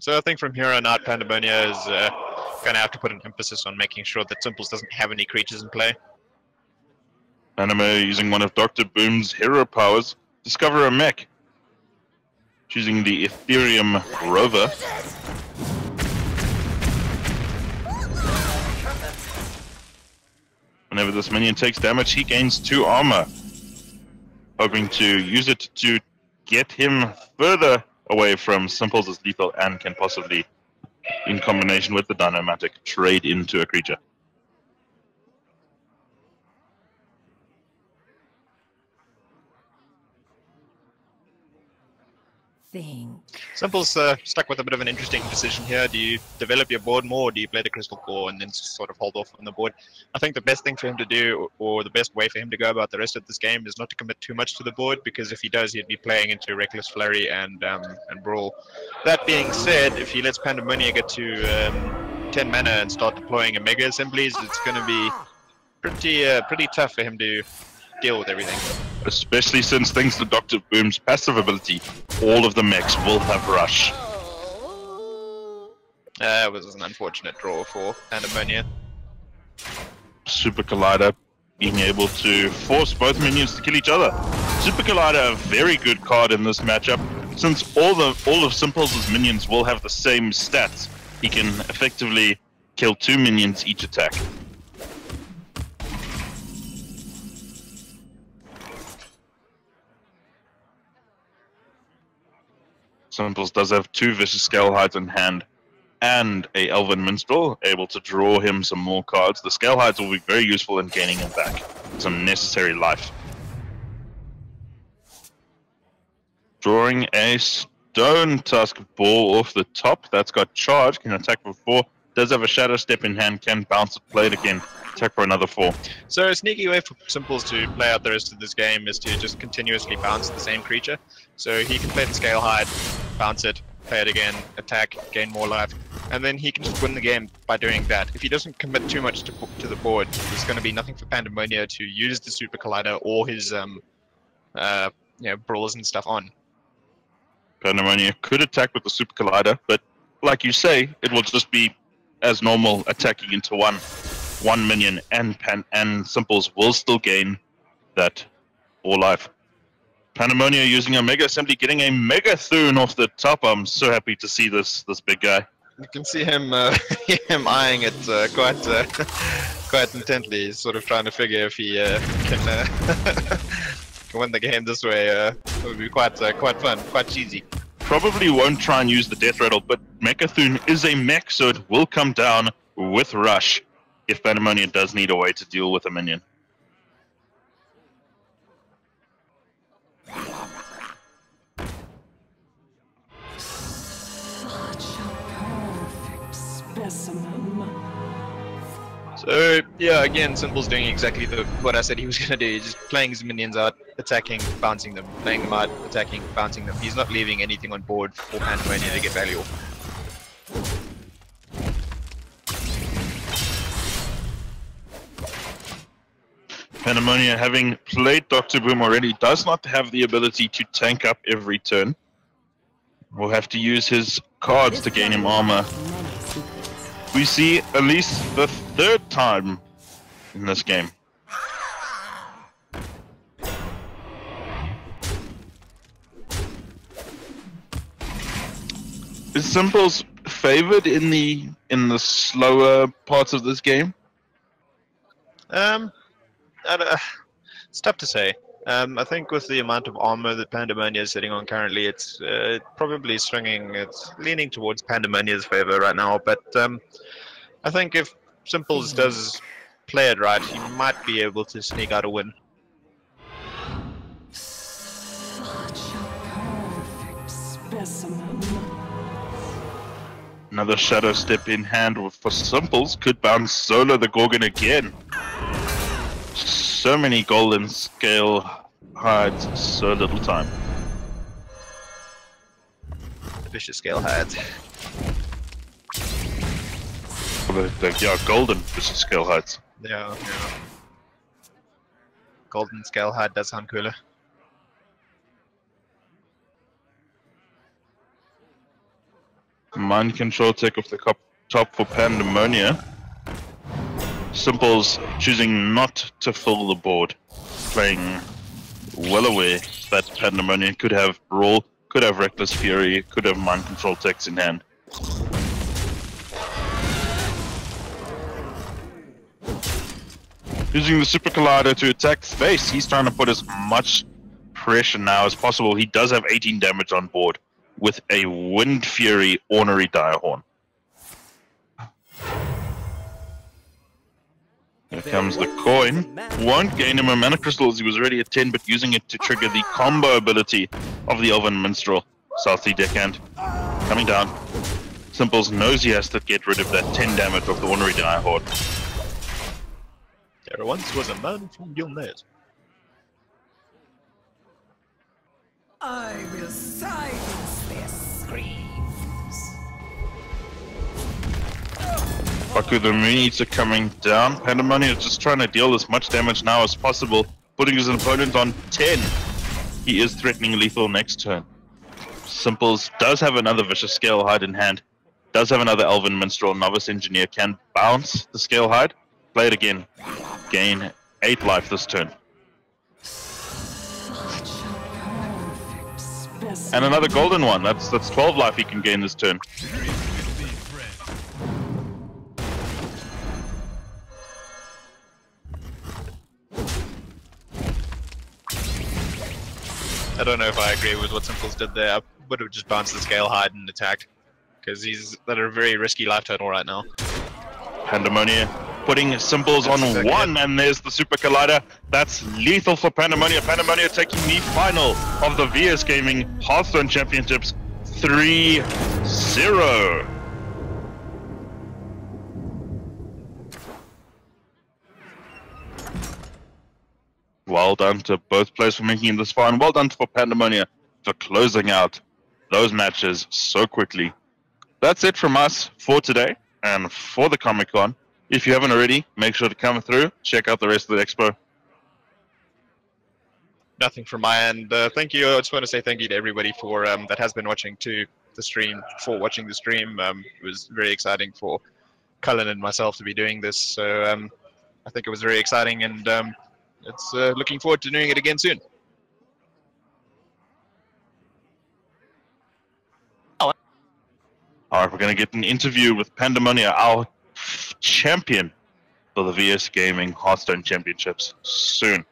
So I think from here on out, Pandemonium is going to have to put an emphasis on making sure that Simples doesn't have any creatures in play. Pandemonium using one of Dr. Boom's hero powers, discover a mech. Choosing the Ethereum Rover. Whenever this minion takes damage, he gains 2 armor. Hoping to use it to get him further away from Simples as lethal and can possibly, in combination with the Dynamatic, trade into a creature. Simple's stuck with a bit of an interesting decision here. Do you develop your board more, or do you play the Crystal Core and then sort of hold off on the board? I think the best thing for him to do, or the best way for him to go about the rest of this game, is not to commit too much to the board, because if he does, he'd be playing into Reckless Flurry and Brawl. That being said, if he lets Pandemonium get to 10 mana and start deploying a Mega Assemblies, it's going to be pretty tough for him to deal with everything. Especially since, thanks to Dr. Boom's passive ability, all of the mechs will have Rush. It was an unfortunate draw for Pandemonium. Super Collider being able to force both minions to kill each other. Super Collider, a very good card in this matchup, since all of Simples' minions will have the same stats. He can effectively kill 2 minions each attack. Simples does have 2 Vicious Scalehides in hand and a Elven Minstrel, able to draw him some more cards. The Scalehides will be very useful in gaining him back some necessary life. Drawing a Stone Tusk Ball off the top. That's got charge, can attack for 4. Does have a Shadow Step in hand, can bounce it, play it again. Attack for another 4. So a sneaky way for Simples to play out the rest of this game is to just continuously bounce the same creature. So he can play the Scalehide, bounce it, play it again, attack, gain more life, and then he can just win the game by doing that. If he doesn't commit too much to the board, there's going to be nothing for Pandemonium to use the Super Collider or his brawlers and stuff on. Pandemonium could attack with the Super Collider, but like you say, it will just be as normal, attacking into one minion, and Simples will still gain that 4 life. Pandemonium using a Mega Assembly, getting a Mega Thune off the top. I'm so happy to see this big guy. You can see him him eyeing it quite intently. He's sort of trying to figure if he can can win the game this way. It would be quite fun, quite cheesy. Probably won't try and use the death rattle, but Mechathun is a mech, so it will come down with Rush if Pandemonium does need a way to deal with a minion. Such a perfect specimen. So yeah, again, Simple's doing exactly what I said he was going to do. He's just playing his minions out, attacking, bouncing them, playing them out, attacking, bouncing them. He's not leaving anything on board for Pandemonium to get value off. Pandemonium, having played Dr. Boom already, does not have the ability to tank up every turn. Will have to use his cards to gain him armor. We see at least the third time in this game. Is Simple's favored in the slower parts of this game? It's tough to say. I think with the amount of armor that Pandemonium is sitting on currently, it's probably swinging. It's leaning towards Pandemonium's favor right now. But I think if Simples does play it right, he might be able to sneak out a win. Such a perfect specimen. Another Shadow Step in hand for Simples could bounce solo the Gorgon again. So many golden scale hides, so little time. Vicious scale hides. Yeah, golden vicious scale hides. Yeah. Golden scale hide does sound cooler. Mind control take off the top for Pandemonium. Simple's choosing not to fill the board, playing well aware that Pandemonium could have Brawl, could have Reckless Fury, could have Mind Control techs in hand. Using the Super Collider to attack space, he's trying to put as much pressure now as possible. He does have 18 damage on board with a Wind Fury Ornery Direhorn. Here comes the coin. Won't gain him a mana crystal as he was already at 10, but using it to trigger the combo ability of the Elven Minstrel. South Sea Deckhand coming down. Simples knows he has to get rid of that 10 damage of the Ornery Direhorn. There once was a man from Gilnet. I will silence their screams. Baku the Moonies are coming down. Pandemonium is just trying to deal as much damage now as possible, putting his opponent on 10. He is threatening lethal next turn. Simples does have another Vicious Scale Hide in hand. Does have another Elven Minstrel. Novice Engineer can bounce the Scale Hide. Play it again. Gain 8 life this turn. And another golden one. That's 12 life he can gain this turn. I don't know if I agree with what Simples did there. I would have just bounced the scale hide and attacked, because he's at a very risky life total right now. Pandemonium putting Simples on 1, and there's the Super Collider. That's lethal for Pandemonium. Pandemonium taking the final of the VS Gaming Hearthstone Championships 3-0. Well done to both players for making it this far, and well done for Pandemonium for closing out those matches so quickly. That's it from us for today and for the Comic-Con. If you haven't already, make sure to come through, check out the rest of the expo. Nothing from my end. Thank you. I just want to say thank you to everybody for that has been watching to the stream, for watching the stream. It was very exciting for Cullen and myself to be doing this. So I think it was very exciting, and it's looking forward to doing it again soon. Alright, we're going to get an interview with Pandemonia, our champion for the VS Gaming Hearthstone Championships soon.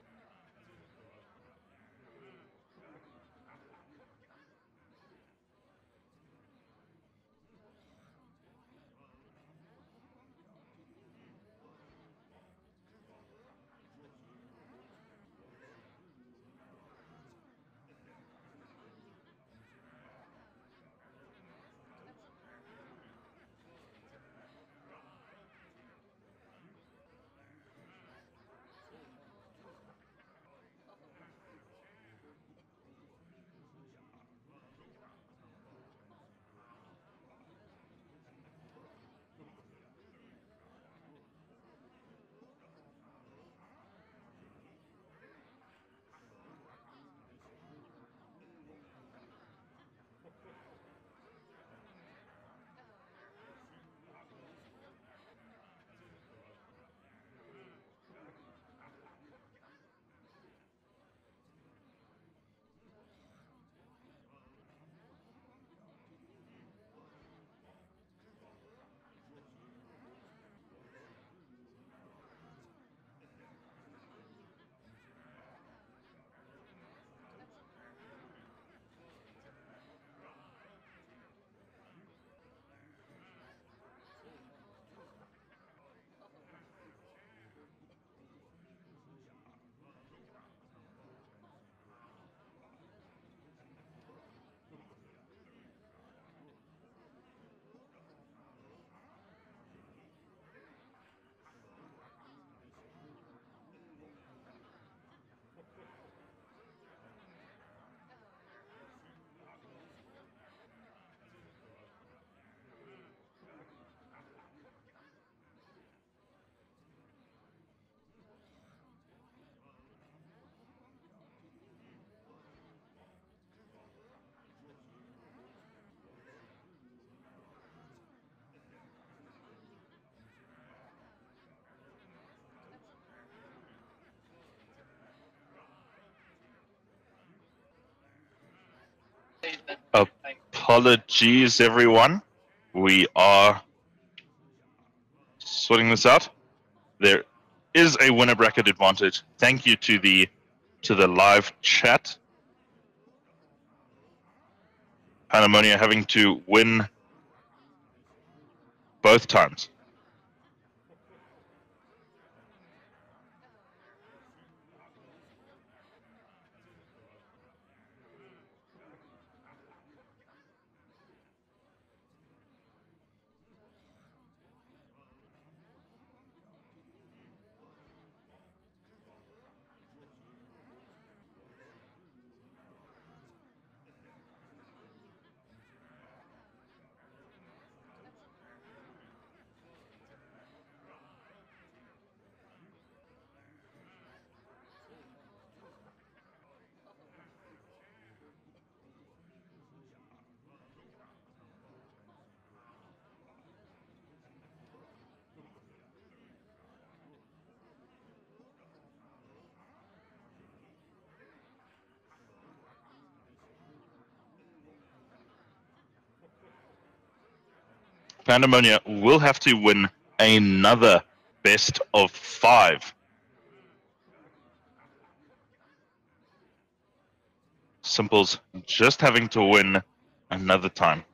Apologies, everyone. We are sorting this out. There is a winner bracket advantage. Thank you to the live chat. Pandemonia having to win both times. Pandemonia will have to win another best of 5. Simple's just having to win another time.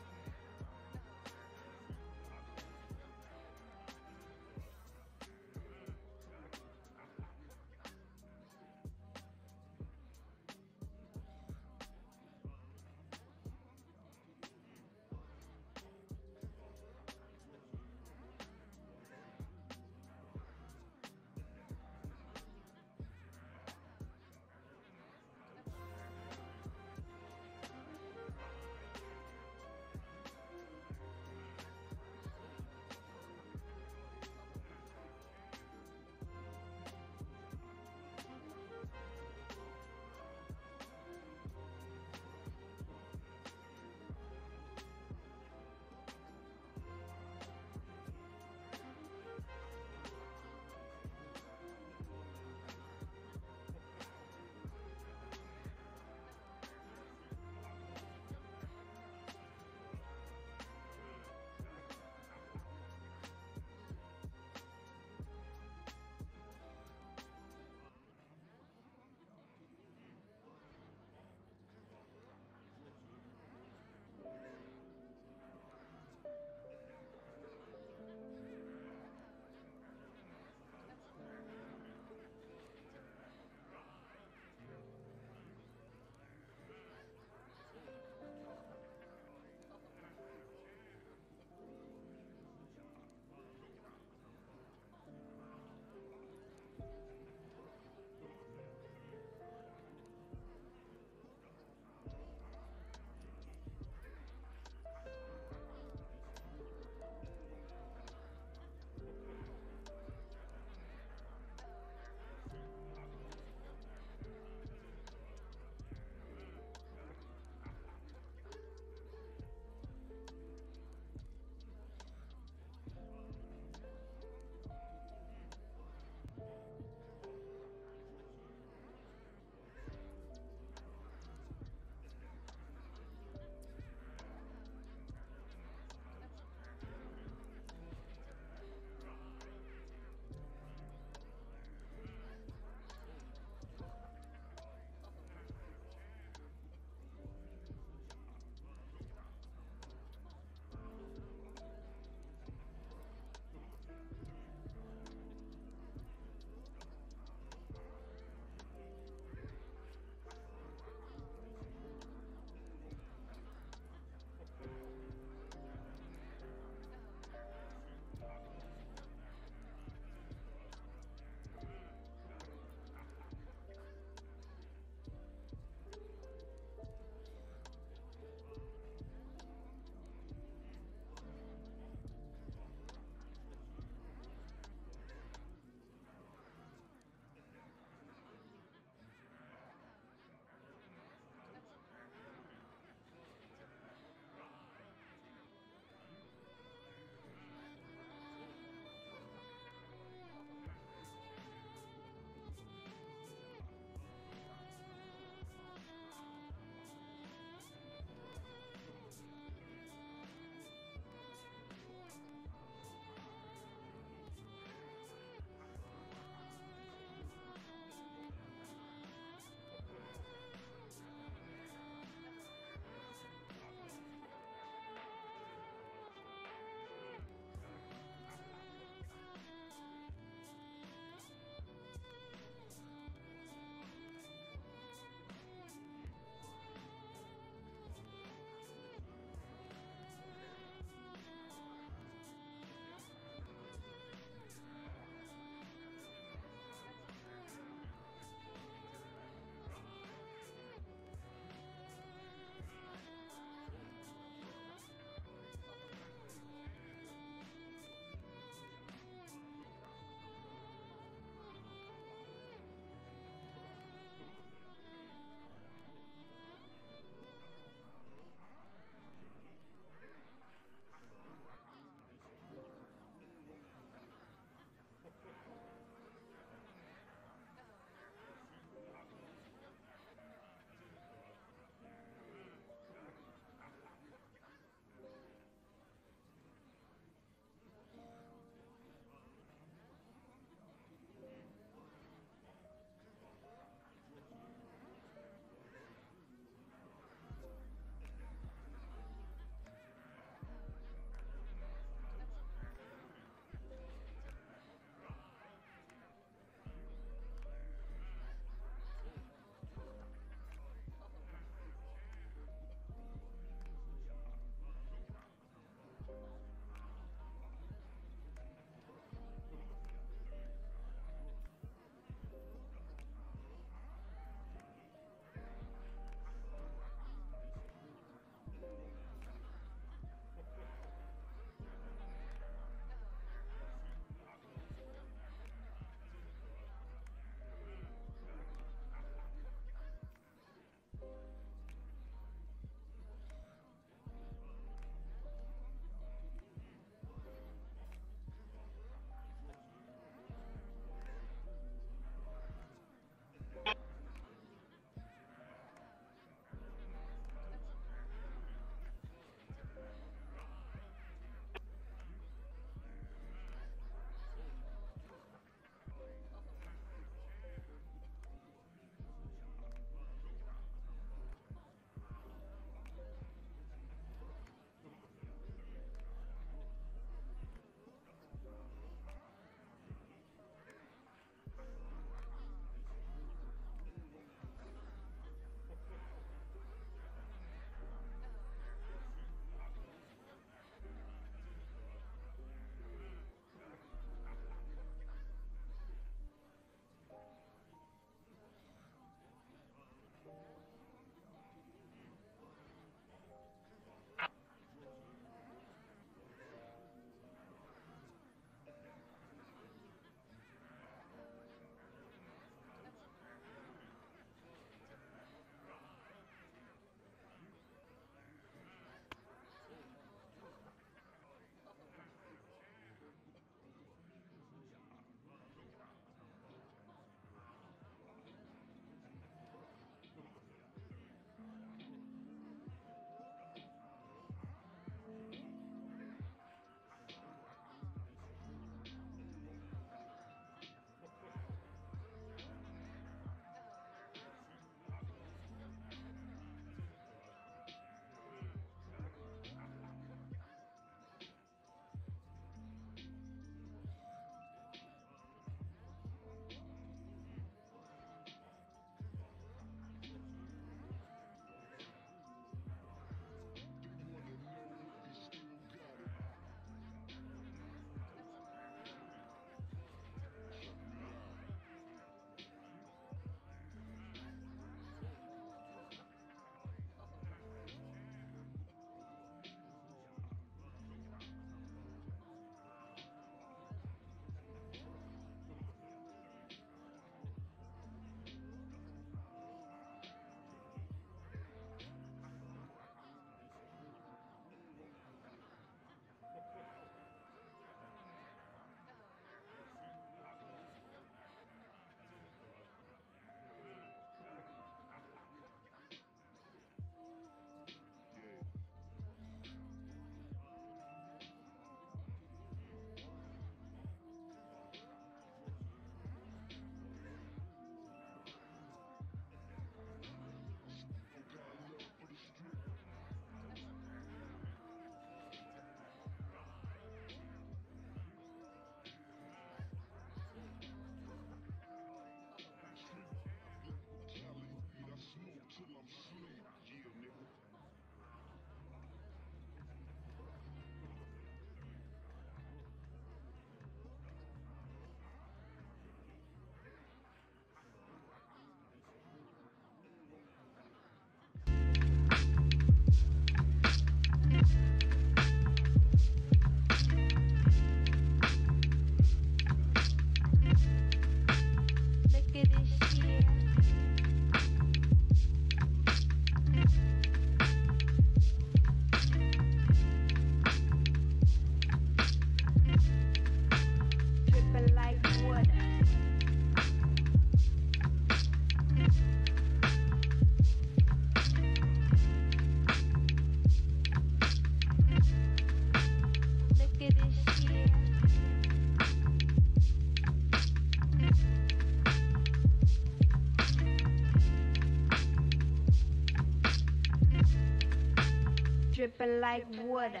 dripping like water.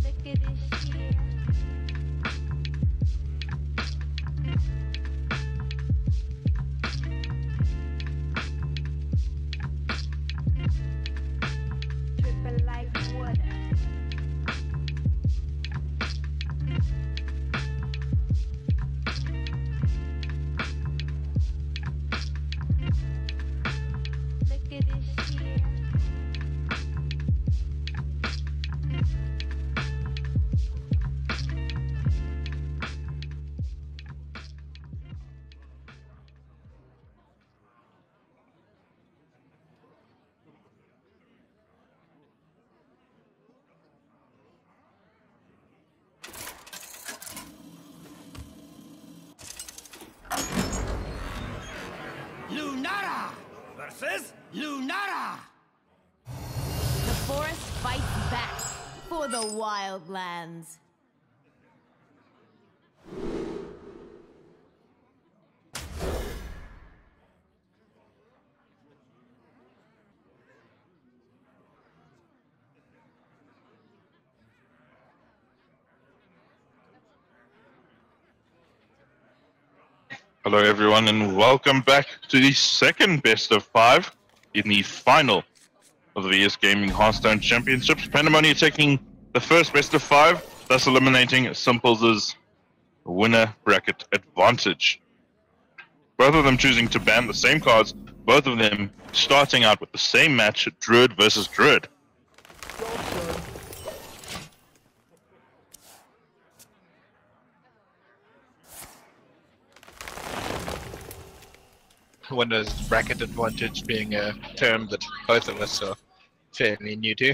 Look at this shit. Dripping like water. Look at this shit. Lunara versus Lunara. The forest fights back for the wildlands. Hello everyone and welcome back to the second best of 5 in the final of the VS Gaming Hearthstone Championships. Pandemonia taking the first best of 5, thus eliminating SMGzuz winner bracket advantage. Both of them choosing to ban the same cards, both of them starting out with the same match, Druid versus Druid. Winner's bracket advantage being a term that both of us are fairly new to.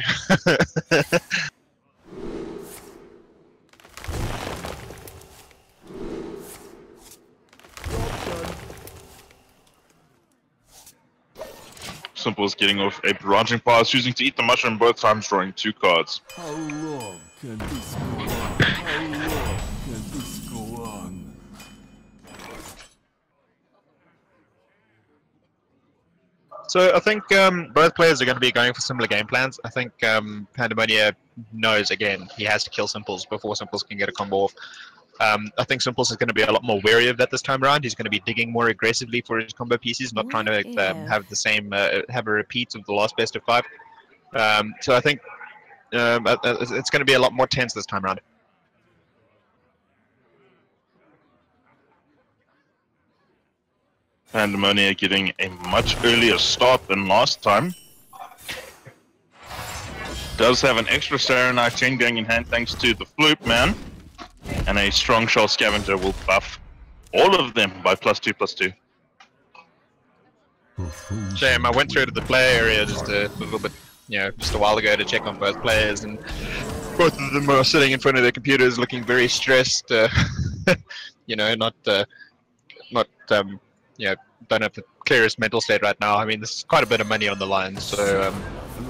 Simple is getting off a branching pass, choosing to eat the mushroom both times, drawing 2 cards. How long can this go on? How long can this go on? So I think both players are going to be going for similar game plans. I think Pandemonia knows, again, he has to kill Simples before Simples can get a combo off. I think Simples is going to be a lot more wary of that this time around. He's going to be digging more aggressively for his combo pieces, not trying to have the same, have a repeat of the last best of 5. So I think it's going to be a lot more tense this time around. Pandemonia getting a much earlier start than last time. Does have an extra Saranite chain gang in hand thanks to the Floop Man. And a strong shell scavenger will buff all of them by +2/+2. Shame, I went through to the play area just a little bit, just a while ago to check on both players, and both of them are sitting in front of their computers looking very stressed, don't have the clearest mental state right now. I mean, there's quite a bit of money on the line, so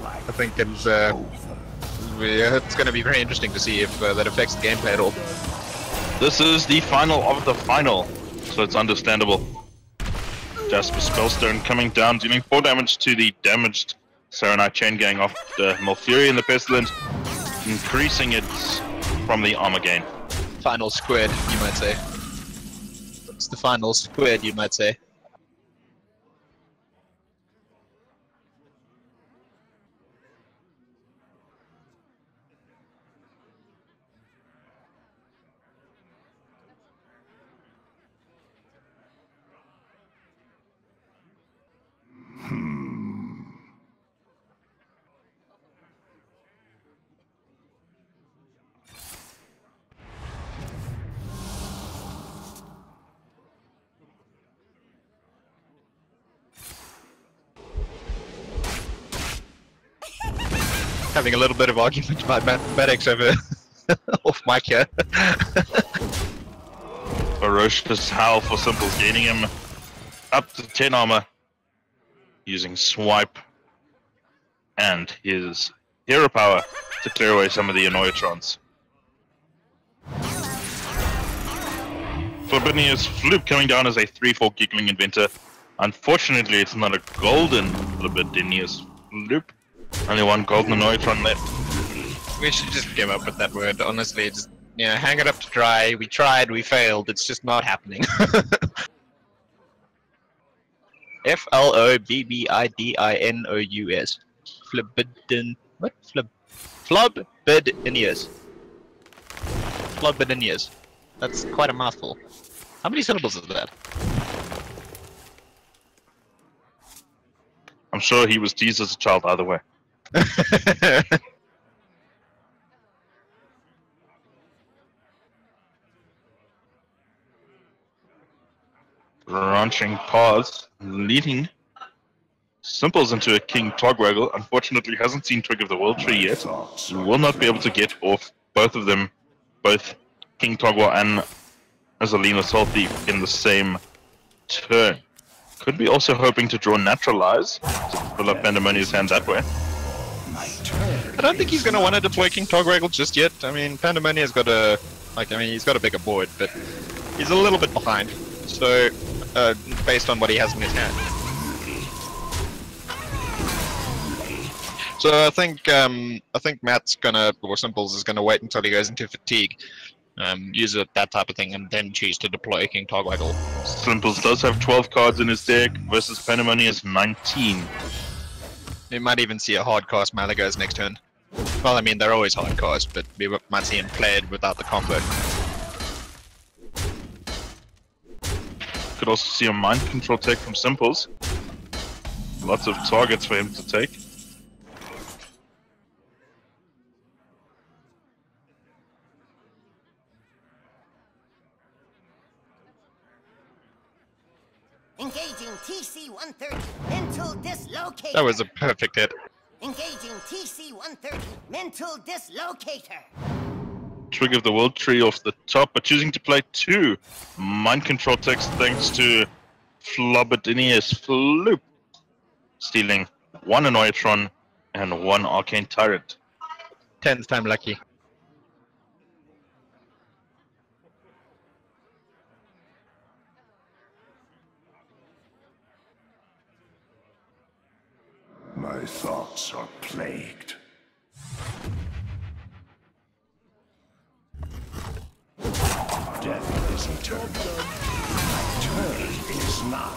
I think it's going to be very interesting to see if that affects the gameplay at all. This is the final of the final, so it's understandable. Jasper Spellstone coming down, dealing 4 damage to the damaged Saranite chain gang off the Malfurion and the Pestilent, increasing it from the armor gain. Final squared, you might say. It's the final squared, you might say. Having a little bit of argument about mathematics over off mic here. Ferocious howl for Simples, gaining him up to 10 armor using swipe and his hero power to clear away some of the Annoyatrons. Flabinius Floop coming down as a 3/4 Giggling Inventor. Unfortunately, it's not a golden Flabinius Floop. Only one golden Anoitron left. We should just give up with that word, honestly. Just, hang it up to dry. We tried, we failed. It's just not happening. Flobbidinous. What? Flobbidinous. Flobbidinous. That's quite a mouthful. How many syllables is that? I'm sure he was teased as a child either way. Launching paws, leading Simples into a King Togwaggle. Unfortunately, hasn't seen Twig of the World Tree yet. He will not be able to get off both of them, both King Togwa and Azalina Soul Thief in the same turn. Could be also hoping to draw Naturalize to fill up Pandemonia's hand that way. I don't think he's going to want to deploy King Togwaggle just yet. I mean, Pandemonia's got a, he's got a bigger board, but he's a little bit behind. So, based on what he has in his hand. So I think Matt's gonna, or Simples is gonna wait until he goes into fatigue, use that type of thing, and then choose to deploy King Togwaggle. Simples does have 12 cards in his deck versus Pandemonia's 19. We might even see a hard cast Malagos next turn. Well, I mean, they're always hard cast, but we might see him played without the combo. Could also see a mind control tech from Simples. Lots of targets for him to take. Engaging TC-130, mental dislocator. That was a perfect hit. Engaging TC-130, mental dislocator. Twig of the World Tree off the top, but choosing to play 2 mind control techs thanks to Flobbidinous Floop, stealing 1 Anoitron and 1 Arcane Tyrant. 10th time lucky. My thoughts are plagued. Death is eternal. My turn is not.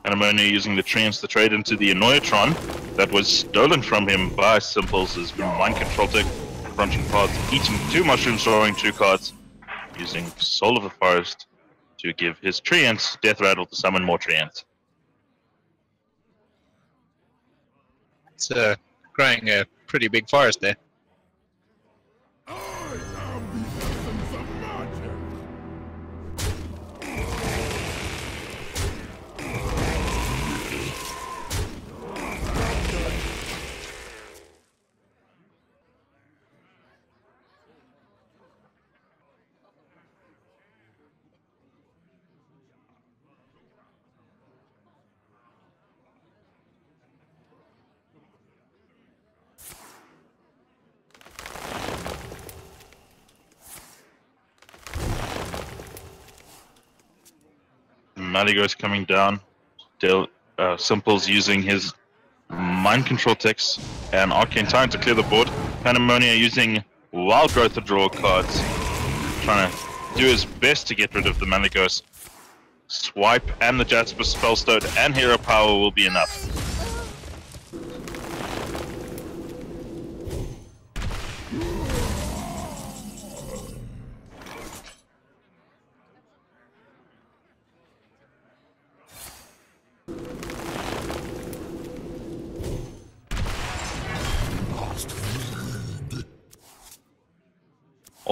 Ammonia using the Treants to trade into the Anoitron that was stolen from him by Simples' mind control tech, crunching pods, eating 2 mushrooms, drawing 2 cards, using Soul of the Forest to give his Treants Death Rattle to summon more Treants. It's growing a pretty big forest there. Malagos coming down. Simples using his mind control techs and Arcane Tyrant to clear the board. Pandemonia using Wild Growth to draw cards. Trying to do his best to get rid of the Malagos. Swipe and the Jasper Spellstone and Hero Power will be enough.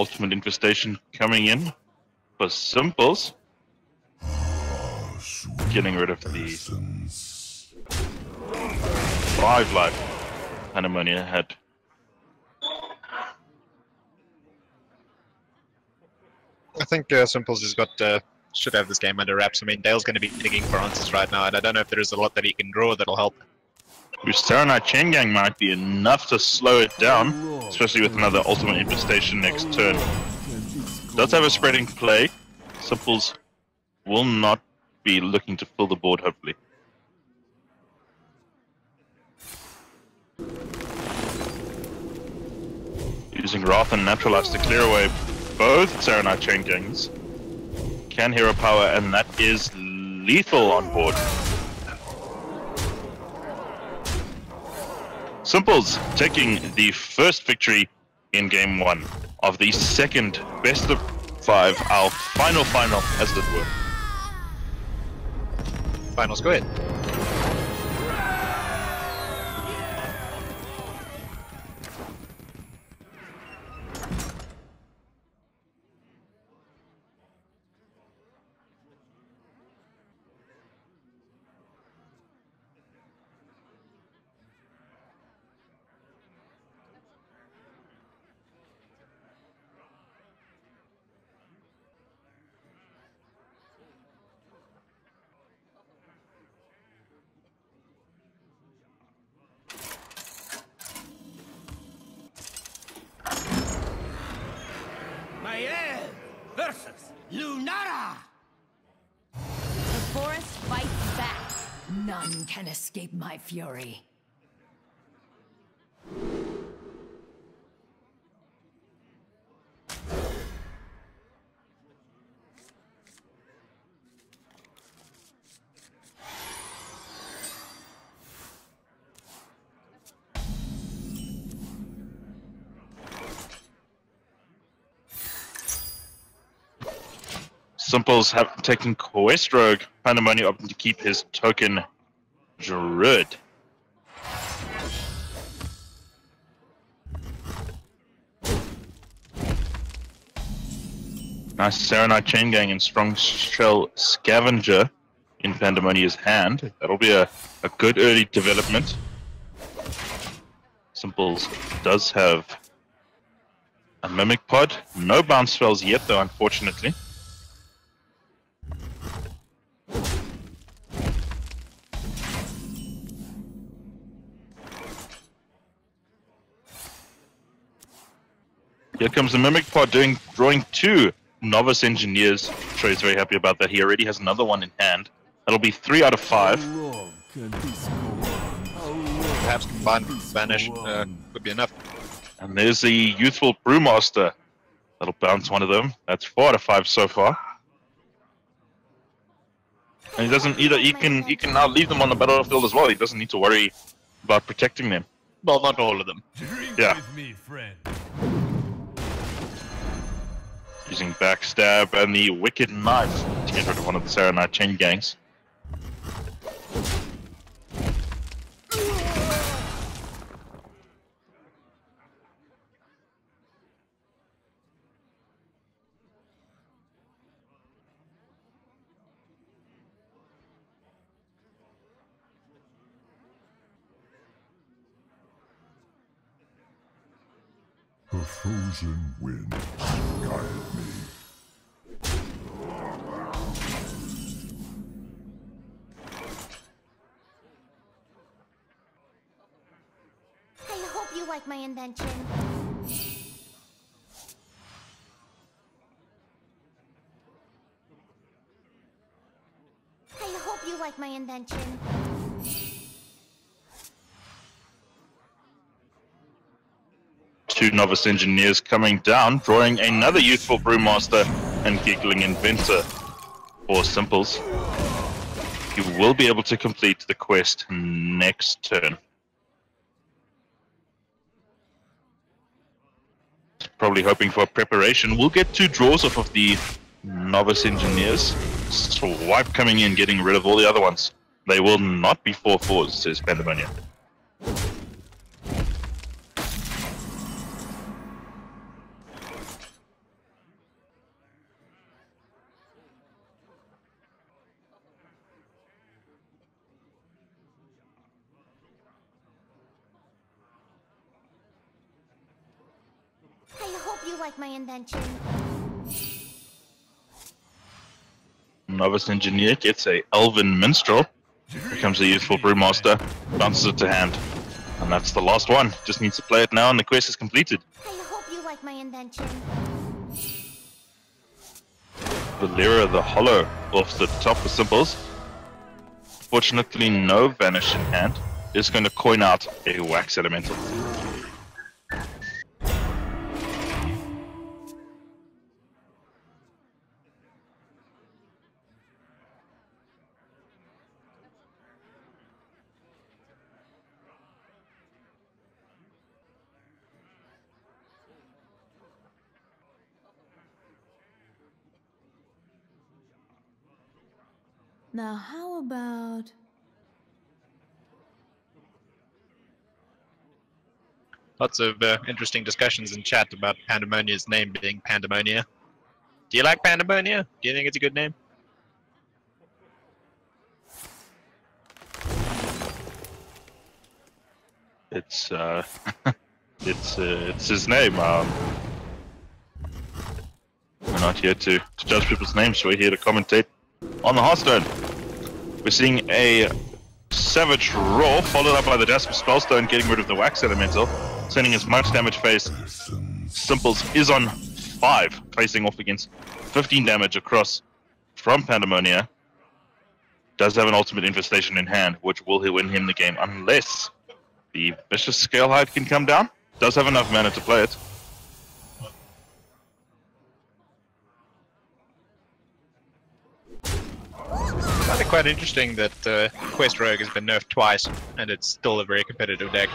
Ultimate Infestation coming in for Simples. Getting rid of the 5 life Pandemonium had. I think Simples has got should have this game under wraps. I mean, Dale's going to be digging for answers right now, and I don't know if there is a lot that he can draw that'll help. Saranai Chain Gang might be enough to slow it down, especially with another Ultimate Infestation next turn. Does have a spreading play. Simples will not be looking to fill the board, hopefully. Using Wrath and Naturalize to clear away both Saranai Chain Gangs. Can hero power, and that is lethal on board. Simples taking the first victory in game 1 of the second best of 5, our final as it were. Finals, go ahead. Versus Lunara! The forest fights back. None can escape my fury. Simples have taken Quest Rogue. Pandemonium opting to keep his token Druid. Nice Saranai Chain Gang and Strong Shell Scavenger in Pandemonium's hand. That'll be a good early development. Simples does have a Mimic Pod. No bounce spells yet though, unfortunately. Here comes the Mimic Pod drawing 2 Novice Engineers. I'm sure he's very happy about that. He already has another one in hand. That'll be 3 out of 5. Perhaps combined Vanish would be enough. And there's the Youthful Brewmaster. That'll bounce one of them. That's 4 out of 5 so far. And he doesn't either. He can now leave them on the battlefield as well. He doesn't need to worry about protecting them. Well, not all of them. Yeah. With me, friend. Using Backstab and the Wicked Knife to get rid of one of the Saranai Chain Gangs. The frozen wind guide me. I hope you like my invention. I hope you like my invention. Two Novice Engineers coming down, drawing another Youthful Brewmaster and Giggling Inventor for Simples. He will be able to complete the quest next turn. Probably hoping for a preparation. We'll get 2 draws off of the Novice Engineers. Swipe coming in, getting rid of all the other ones. They will not be 4/4s, says Pandemonium. like my invention. Novice Engineer gets a Elven Minstrel. Becomes a useful Brewmaster. Bounces it to hand. And that's the last one. Just needs to play it now and the quest is completed. I hope you like my invention. Valera the Hollow off the top for Simples. Fortunately, no Vanish in hand. Is going to coin out a Wax Elemental. Now, how about... Lots of interesting discussions in chat about Pandemonia's name being Pandemonia. Do you like Pandemonia? Do you think it's a good name? It's it's his name. We're not here to judge people's names. We're here to commentate on the Hearthstone. We're seeing a Savage Roar followed up by the Jasper Spellstone getting rid of the Wax Elemental, sending as much damage face. Simples is on 5, facing off against 15 damage across from Pandemonia. Does have an ultimate infestation in hand, which will win him the game unless the Vicious Scale Height can come down. Does have enough mana to play it. I find it quite interesting that Quest Rogue has been nerfed twice, and it's still a very competitive deck.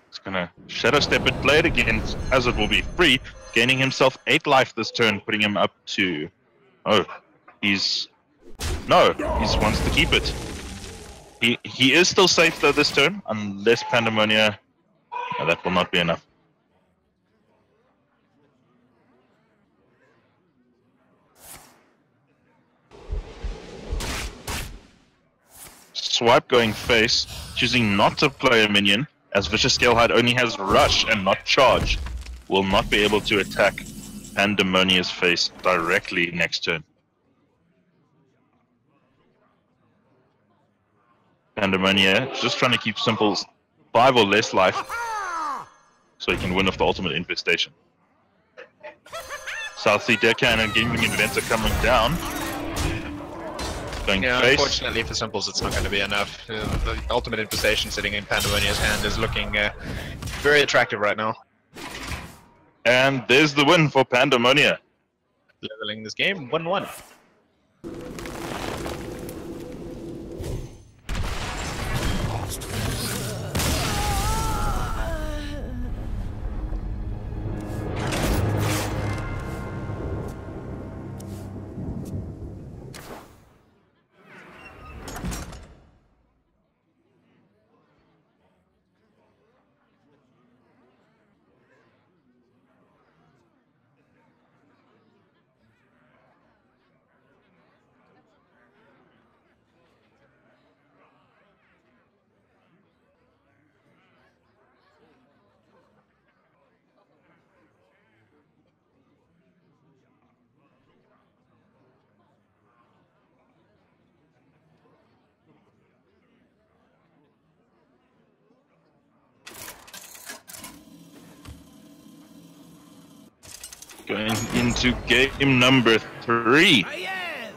It's gonna Shadow Step it, play it again, as it will be free, gaining himself 8 life this turn, putting him up to... Oh, he's... No, he wants to keep it. He is still safe though this turn, unless Pandemonia... No, that will not be enough. Swipe going face, choosing not to play a minion, as Vicious Scalehide only has Rush and not Charge. Will not be able to attack Pandemonia's face directly next turn. Pandemonia just trying to keep Simples 5 or less life, so he can win off the ultimate infestation. South Sea Deckhand and Gaming Inventor coming down. Yeah, face. unfortunately for Simples, it's not going to be enough. The ultimate infestation sitting in Pandemonia's hand is looking very attractive right now. And there's the win for Pandemonia. Leveling this game 1-1. Going into game number 3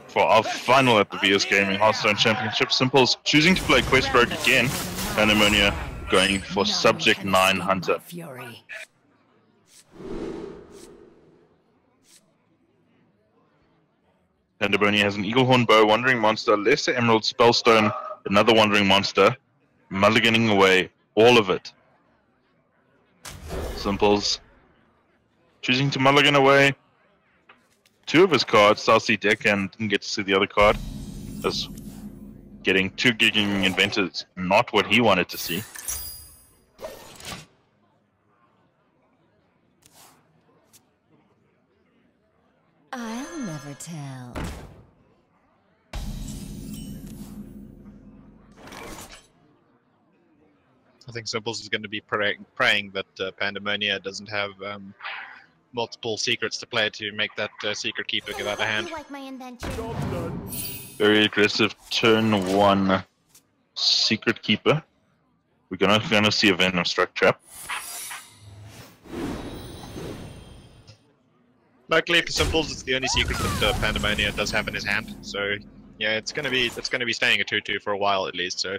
for our final at the VS Gaming Hearthstone Championship. Simples choosing to play Quest Rogue again. Pandemonia going for Subject 9 Hunter. Fury. Pandemonia has an Eaglehorn Bow, Wandering Monster, Lesser Emerald Spellstone, another Wandering Monster, mulliganing away all of it. Simples choosing to mulligan away 2 of his cards. South Sea Deckhand didn't get to see the other card, as getting 2 Gigging Inventors not what he wanted to see. I'll never tell. I think Simples is going to be praying that Pandemonia doesn't have multiple secrets to play to make that secret keeper give out a hand. You like my invention? Job's done. Very aggressive turn 1 secret keeper. We're gonna see a Venom Struck Trap. Luckily for Simples, it's the only secret that Pandemonia does have in his hand. So yeah, it's gonna be staying a 2/2 for a while at least. So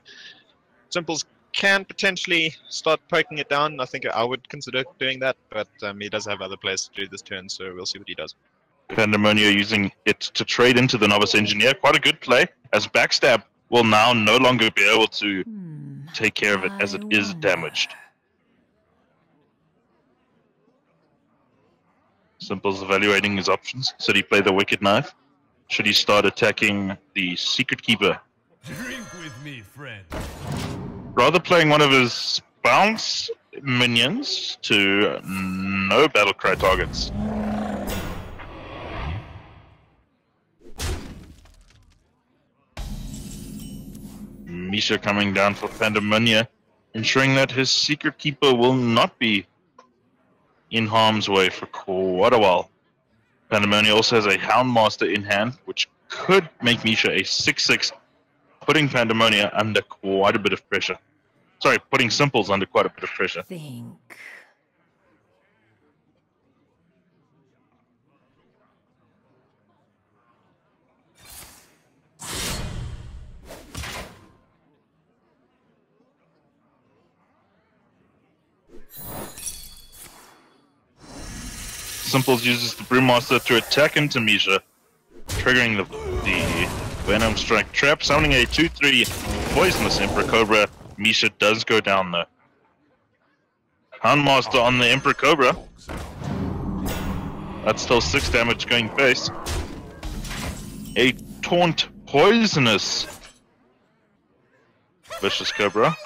Simples can potentially start poking it down. I think I would consider doing that, but he does have other players to do this turn, so we'll see what he does. Pandemonia using it to trade into the Novice Engineer. Quite a good play, as Backstab will now no longer be able to take care of it as it is damaged. Simple's evaluating his options. Should he play the Wicked Knife? Should he start attacking the Secret Keeper? Drink with me, friend. Rather playing one of his bounce minions to no Battlecry targets. Misha coming down for Pandemonia, ensuring that his Secret Keeper will not be in harm's way for quite a while. Pandemonia also has a Houndmaster in hand, which could make Misha a 6/6, putting Pandemonia under quite a bit of pressure. Sorry, putting Simples under quite a bit of pressure. Think. Simples uses the Brewmaster to attack into Misha, triggering the Venom Strike Trap, summoning a 2/3 Poisonous Emperor Cobra. Misha does go down though. Houndmaster on the Emperor Cobra. That's still 6 damage going face. A Taunt Poisonous Vicious Cobra.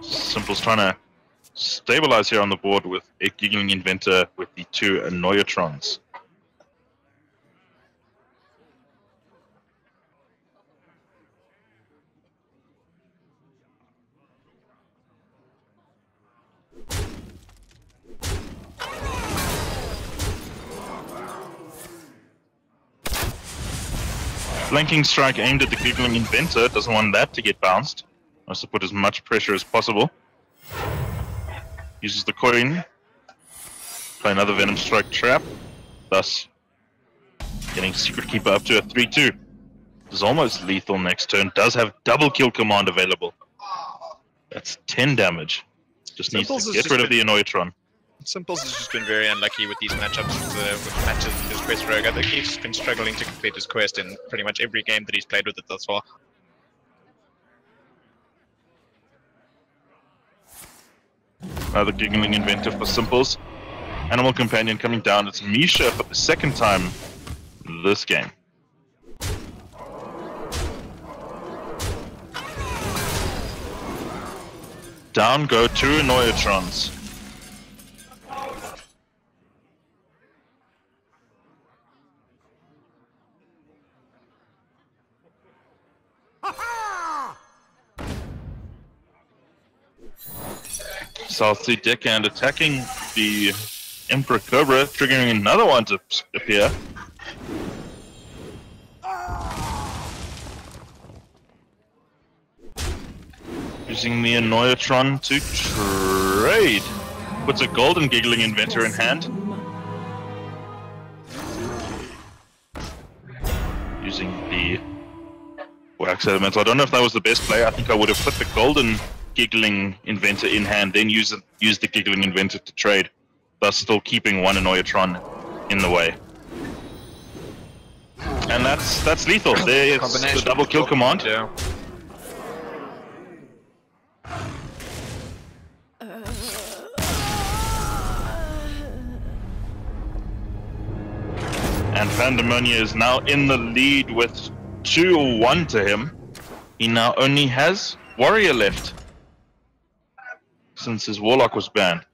Simple's trying to stabilize here on the board with a Giggling Inventor with the 2 Annoyatrons. Flanking strike aimed at the Giggling Inventor, doesn't want that to get bounced. Wants to put as much pressure as possible. Uses the coin. Play another Venom Strike Trap. Thus, getting Secret Keeper up to a 3/2. Is almost lethal next turn. Does have double kill command available. That's 10 damage. Just needs to get rid of the Annoyatron. Simples has just been very unlucky with these matchups with matches with his Quest Rogue. I think he's been struggling to complete his quest in pretty much every game that he's played with it thus far. Another Giggling Inventor for Simples. Animal Companion coming down. It's Misha for the second time this game. Down go 2 Annoyatrons. South Sea Deckhand attacking the Emperor Cobra, triggering another one to appear. Using the Annoyatron to trade. Puts a golden Giggling Inventor in hand. Using the Wax Elemental. I don't know if that was the best play. I think I would have put the golden Giggling Inventor in hand, then use the Giggling Inventor to trade, thus still keeping one Annoyatron in the way. And that's lethal. There it's the double kill command. Yeah. And Pandemonia is now in the lead with 2-1 to him. He now only has Warrior left, since his Warlock was banned.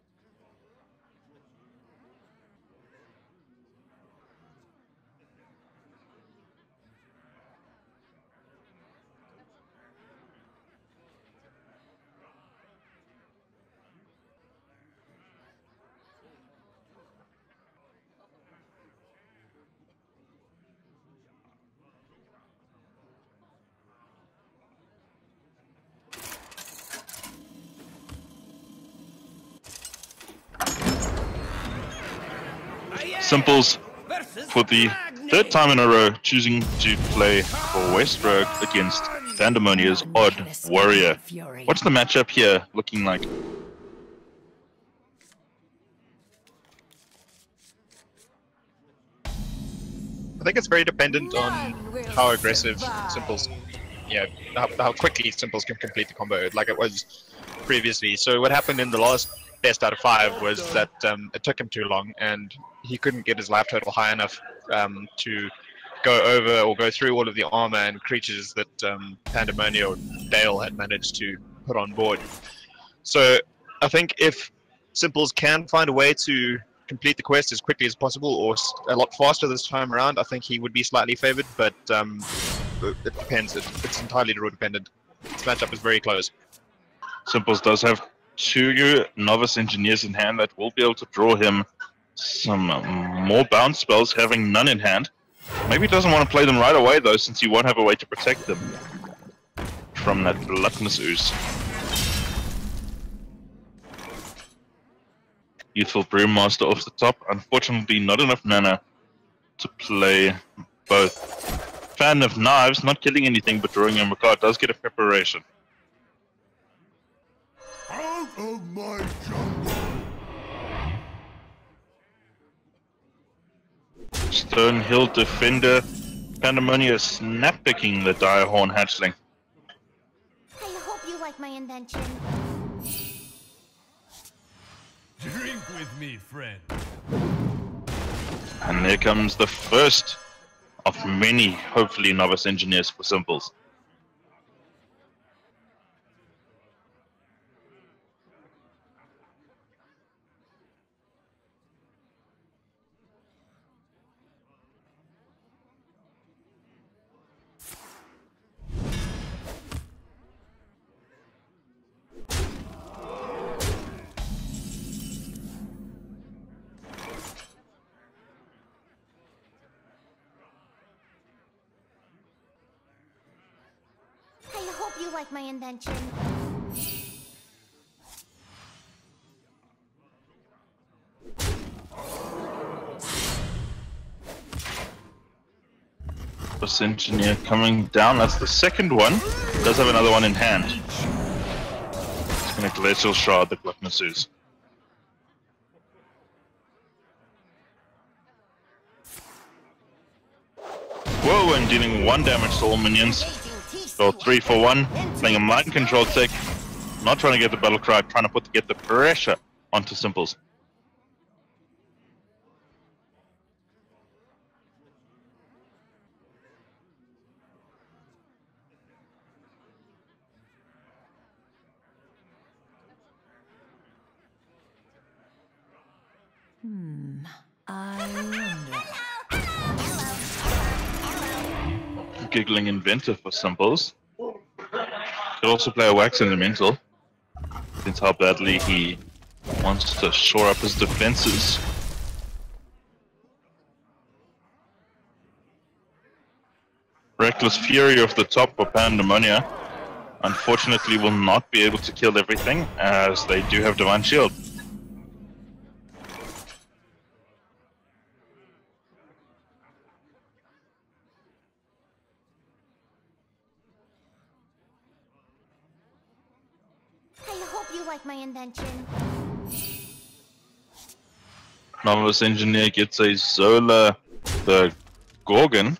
Simples, for the third time in a row, choosing to play for Westrogue against Pandemonia's Odd Warrior. What's the matchup here looking like? I think it's very dependent on how aggressive Simples, how quickly Simples can complete the combo, like it was previously. So what happened in the last best out of 5 was that it took him too long, and he couldn't get his life total high enough to go over or go through all of the armor and creatures that Pandemonia or Dale had managed to put on board. So I think if Simples can find a way to complete the quest as quickly as possible, or a lot faster this time around, I think he would be slightly favored, but it depends. It's entirely draw dependent. This matchup is very close. Simples does have 2 novice engineers in hand that will be able to draw him some more bounce spells, having none in hand. Maybe he doesn't want to play them right away though, since he won't have a way to protect them from that gluttonous ooze. Youthful Brewmaster off the top. Unfortunately, not enough mana to play both. Fan of Knives, not killing anything but drawing him a card, does get a preparation. Out of my jungle! Stonehill Defender. Pandemonia snap-picking the Direhorn Hatchling. I hope you like my invention. Drink with me, friend. And there comes the first of many, hopefully, novice engineers for Simples. I hope you like my invention. This engineer coming down, that's the second one. Does have another one in hand. It's going to Glacial Shard the SMGzuz. Whoa, and dealing 1 damage to all minions. So 3 for 1, playing a mind control tech. Not trying to get the battle cry, trying to get the pressure onto Simples. I wonder. Giggling inventor for Simples. Could also play a Wax Elemental, since how badly he wants to shore up his defenses. Reckless Fury off the top for Pandemonia. Unfortunately will not be able to kill everything, as they do have Divine Shield. I hope you like my invention. Novice Engineer gets a Zola the Gorgon.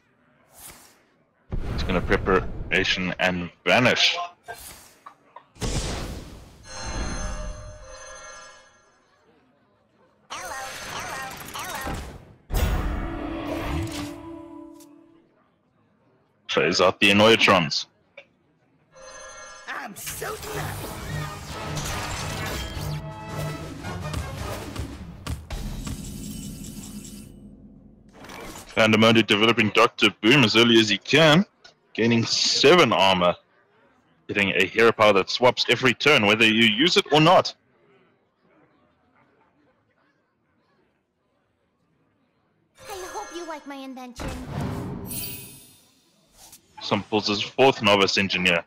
It's going to preparation and vanish. Plays out the Annoyatrons. I'm so snappy. Pandemonia developing Dr. Boom as early as he can, gaining 7 armor, getting a hero power that swaps every turn, whether you use it or not. I hope you like my invention. Simples' 4th Novice Engineer.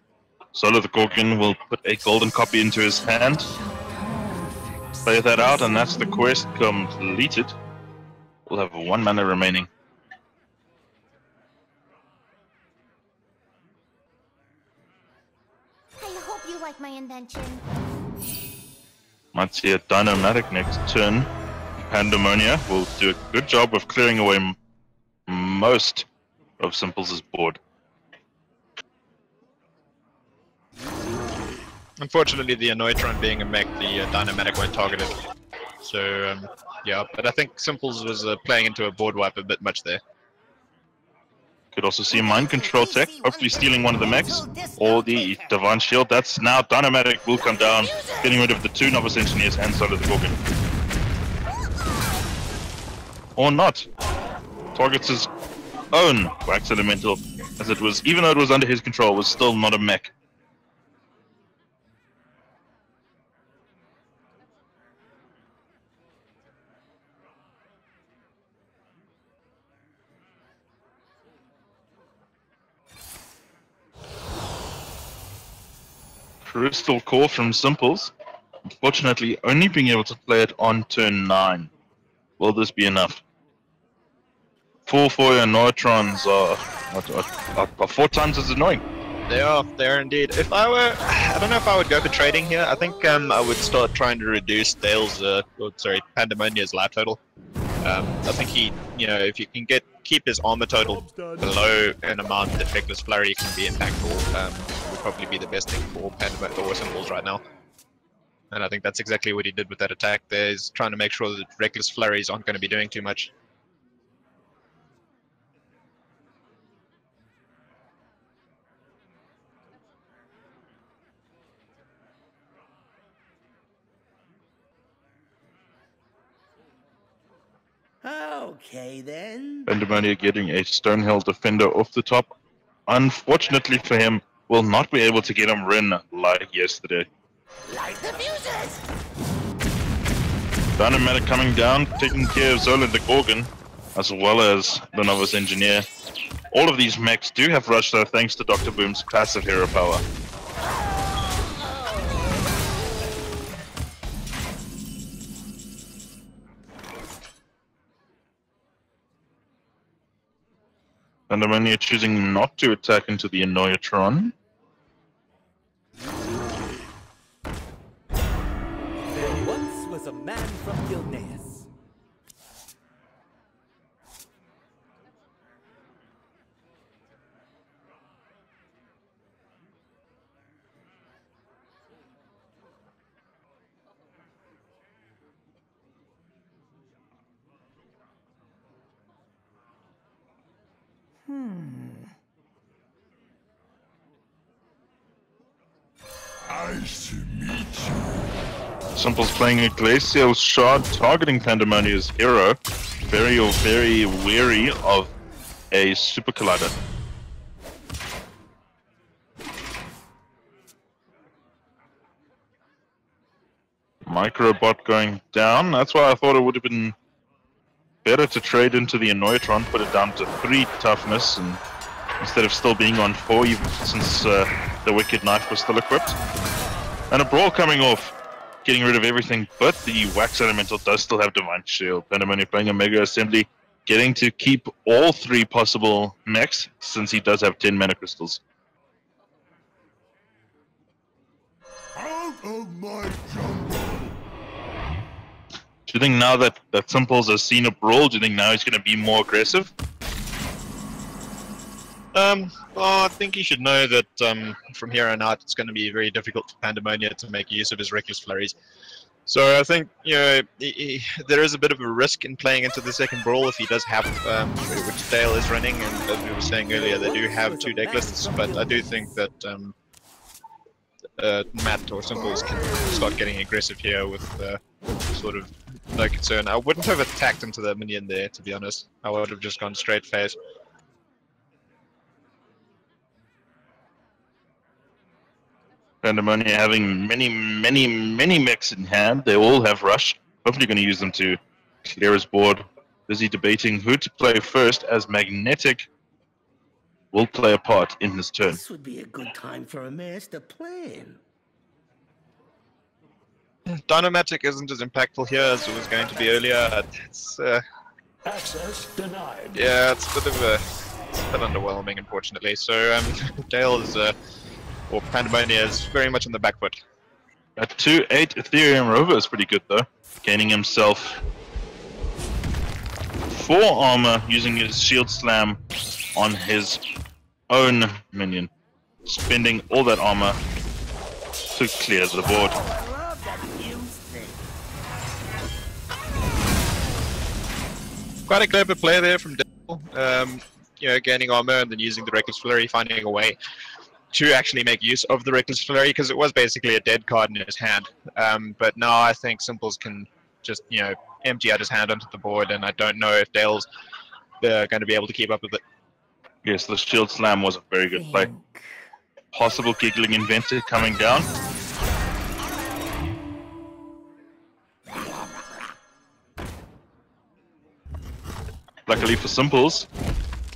Solo the Gorgon will put a golden copy into his hand, play that out, and that's the quest completed. We'll have 1 mana remaining. I hope you like my invention. Might see a Dynamatic next turn. Pandemonia will do a good job of clearing away most of Simples' board. Unfortunately, the Anoitron being a mech, the Dynamatic won't target it. So, yeah, but I think Simples was playing into a board wipe a bit much there. Could also see a Mind Control tech, hopefully stealing one of the mechs, or the Divine Shield. That's now Dynamatic will come down, getting rid of the 2 Novice Engineers and Solo the Gorgon. Or not. Targets his own Wax Elemental, as it was, even though it was under his control, was still not a mech. Crystal Core from Simples. Unfortunately, only being able to play it on turn 9. Will this be enough? 4/4 Noitrons are 4 times as annoying. They are indeed. If I were, I don't know if I would go for trading here. I think I would start trying to reduce Pandemonia's life total. I think if you can keep his armor total below an amount that Reckless Flurry can be impactful, would probably be the best thing for Pandemonia or Simples right now. And I think that's exactly what he did with that attack. There's trying to make sure that Reckless Flurries aren't going to be doing too much. Okay then. Pandemonia getting a Stonehill Defender off the top. Unfortunately for him, will not be able to get him Rin like yesterday. Light the fuses! Dynamatic coming down, taking care of Zola the Gorgon, as well as the Novice Engineer. All of these mechs do have rush though, thanks to Dr. Boom's passive hero power. Pandemonia choosing not to attack into the Anoitron. There once was a man from Gilneas. Nice to meet you. Simple's playing a Glacial Shard, targeting Pandemonia's hero. Very wary of a Super Collider. Microbot going down. That's why I thought it would have been better to trade into the Anoitron, put it down to 3 toughness, and instead of still being on 4, even since the Wicked Knife was still equipped. And a Brawl coming off, getting rid of everything, but the Wax Elemental does still have Divine Shield. Pandemonia playing a Mega Assembly, getting to keep all 3 possible mechs, since he does have 10 Mana Crystals. Out of my jungle. Do you think now that Simples has seen a Brawl, do you think now he's going to be more aggressive? Well, I think he should know that from here on out it's going to be very difficult for Pandemonia to make use of his Reckless Flurries. So I think, there is a bit of a risk in playing into the second Brawl if he does have, which Dale is running, and as we were saying earlier, they do have 2 deck lists, but I do think that Matt or Simples can start getting aggressive here with sort of no concern. I wouldn't have attacked into the minion there, to be honest. I would have just gone straight face. Pandemonia having many mechs in hand. They all have rush. Hopefully going to use them to clear his board. Busy debating who to play first, as Magnetic will play a part in this turn. This would be a good time for a master plan. Dynamatic isn't as impactful here as it was going to be earlier. It's Access denied. Yeah, it's a bit underwhelming, unfortunately. So Dale is, or Pandemonia is very much on the back foot. A 2-8 Ethereum Rover is pretty good though. Gaining himself 4 armor using his shield slam on his own minion. Spending all that armor to clear the board. Quite a clever play there from Dale. You know, gaining armor and then using the Reckless Flurry, finding a way to actually make use of the Reckless Flurry, because it was basically a dead card in his hand. But now I think Simples can just, you know, empty out his hand onto the board, and I don't know if Dale's going to be able to keep up with it. Yes, the shield slam was a very good play. Possible giggling inventor coming down. Luckily for Simples,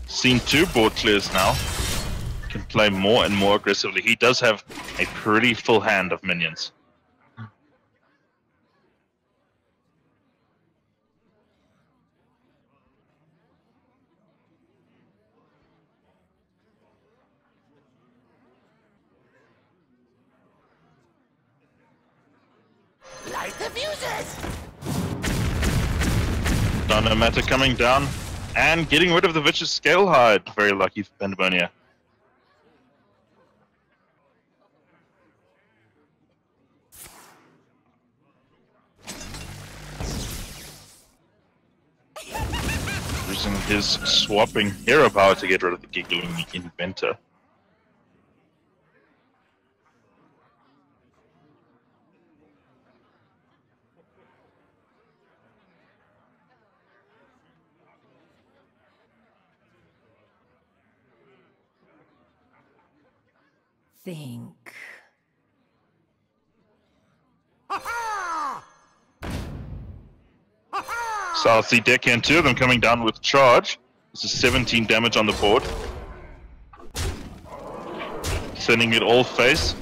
seen 2 board clears now. Can play more and more aggressively. He does have a pretty full hand of minions. Light the fuses! Dynamata coming down and getting rid of the vicious scale hide. Very lucky for Pandemonia. Using his swapping hero power to get rid of the giggling inventor. Think. South Sea Deckhand, 2 of them coming down with charge. This is 17 damage on the board. Sending it all face.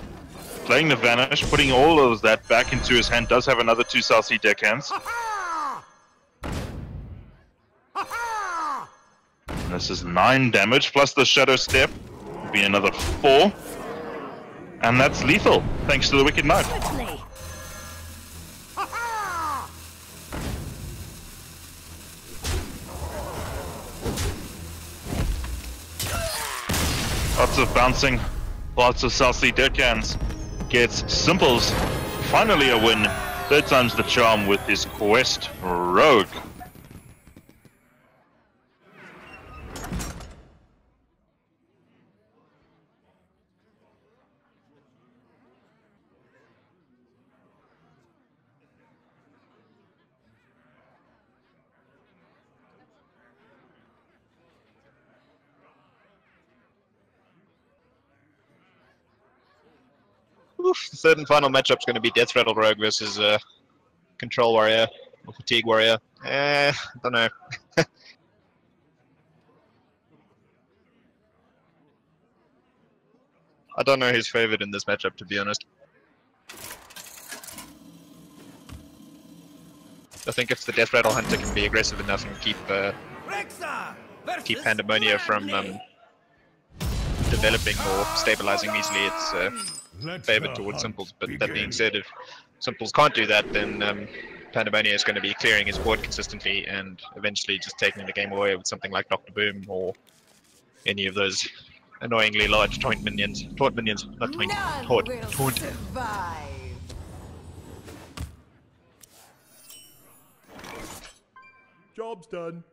Playing the Vanish, putting all of that back into his hand. Does have another 2 South Sea Deckhands. And this is 9 damage, plus the Shadow Step. Will be another 4. And that's lethal, thanks to the Wicked Knight. Lots of bouncing, lots of South Sea Deckhands. Gets Simples finally a win. 3rd time's the charm with his Quest Rogue. Oof, the 3rd and final matchup is going to be Death Rattle Rogue versus Control Warrior or Fatigue Warrior. I don't know. I don't know who's favored in this matchup, to be honest. I think if the Death Rattle Hunter can be aggressive enough and keep Pandemonia from developing or stabilizing easily, it's favored towards Simples. But that being said, if Simples can't do that, then Pandemonia is going to be clearing his board consistently and eventually just taking the game away with something like Dr. Boom or any of those annoyingly large taunt minions. Taunt minions, not taunt. Taunt. Job's done.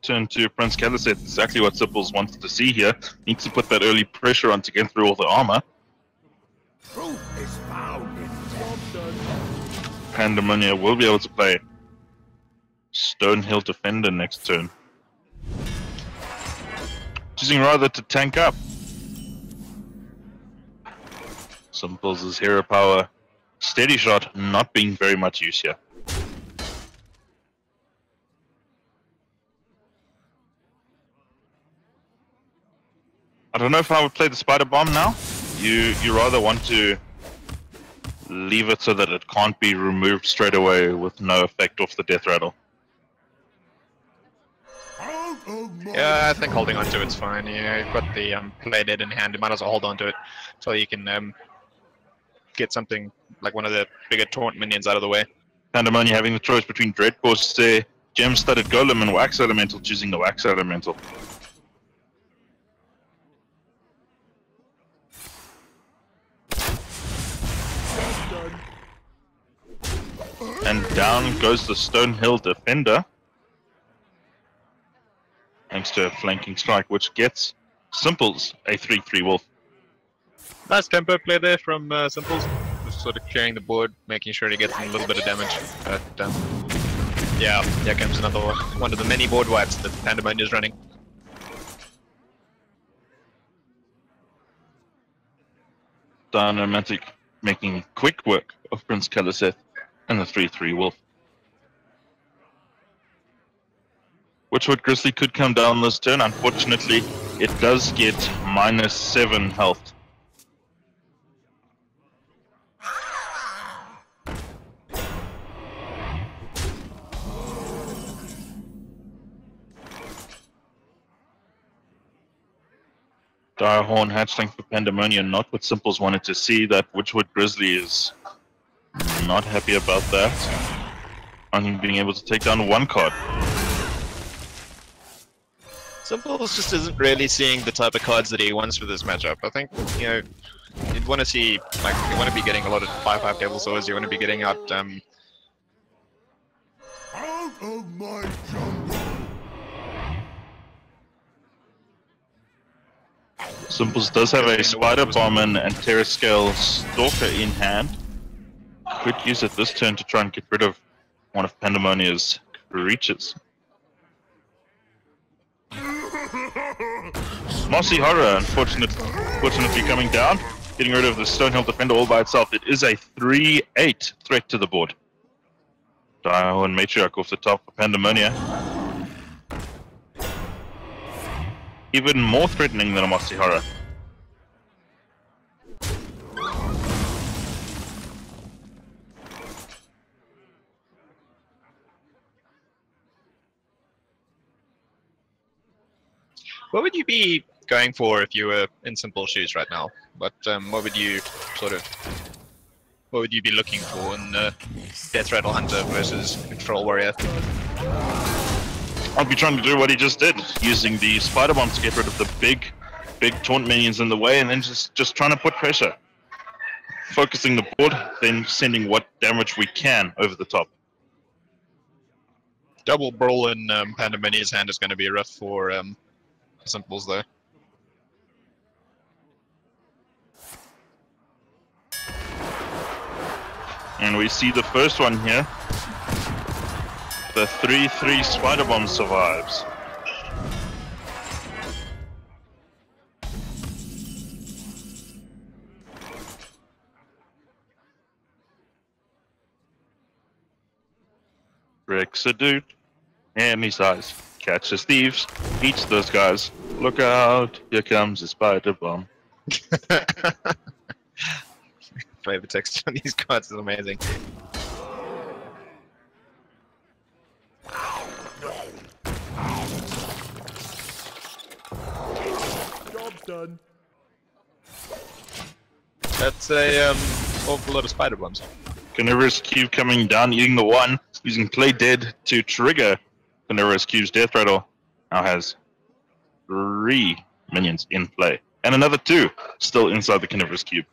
Turn to Prince Caliseth. Exactly what Simples wants to see here. Needs to put that early pressure on to get through all the armor. Proof is found in death. Pandemonia will be able to play Stonehill Defender next turn. Choosing rather to tank up. Simples' hero power. Steady shot not being very much use here. I don't know if I would play the Spider Bomb now. You rather want to leave it so that it can't be removed straight away with no effect off the death rattle. Yeah, I think holding on to it's fine. Yeah, you've got the play dead in hand. You might as well hold on to it so you can get something like one of the bigger taunt minions out of the way. Pandemonium having the choice between Dread Corsair, Gem-Studded Golem, and Wax Elemental, choosing the Wax Elemental. And down goes the Stonehill Defender. Thanks to a flanking strike, which gets Simples a 3-3 wolf. Nice tempo play there from Simples. Just sort of clearing the board, making sure he gets a little bit of damage. But yeah, here comes another one of the many board wipes that Pandemonium is running. Dynamatic making quick work of Prince Kaliseth and the 3-3 wolf. Witchwood Grizzly could come down this turn. Unfortunately, it does get -7 health. Direhorn hatchling for Pandemonium, not what Simples wanted to see. That Witchwood Grizzly is not happy about that. Only being able to take down one card. Simples just isn't really seeing the type of cards that he wants for this matchup. I think, you know, you'd want to see, like, you want to be getting a lot of 5/5 Devil Swords, you want to be getting out, Out of my jungle! Simples does have a Spider Bomb and Terrascale Stalker in hand. Could use it this turn to try and get rid of one of Pandemonia's creatures. Mossy Horror, unfortunately coming down, getting rid of the Stonehill Defender all by itself. It is a 3-8 threat to the board. Dio and Matriarch off the top for Pandemonia. Even more threatening than a Mossy Horror. What would you be going for if you were in Simple shoes right now? What would you be looking for in Death Rattle Hunter versus Control Warrior? I'll be trying to do what he just did, using the Spider Bomb to get rid of the big taunt minions in the way, and then just trying to put pressure. Focusing the board, then sending what damage we can over the top. Double Brawl in Pandemonia's hand is going to be rough for Simples though. And we see the first one here. The 3-3 Spider Bomb survives. Breaks a dude. And his eyes. Catches thieves. Eats those guys. Look out. Here comes the Spider Bomb. Flavor text on these cards is amazing. Job's done. That's a awful lot of spider bombs. Carnivorous Cube coming down, eating the one, using Play Dead to trigger Carnivorous Cube's Death Rattle. Now has 3 minions in play. And another 2 still inside the Carnivorous Cube.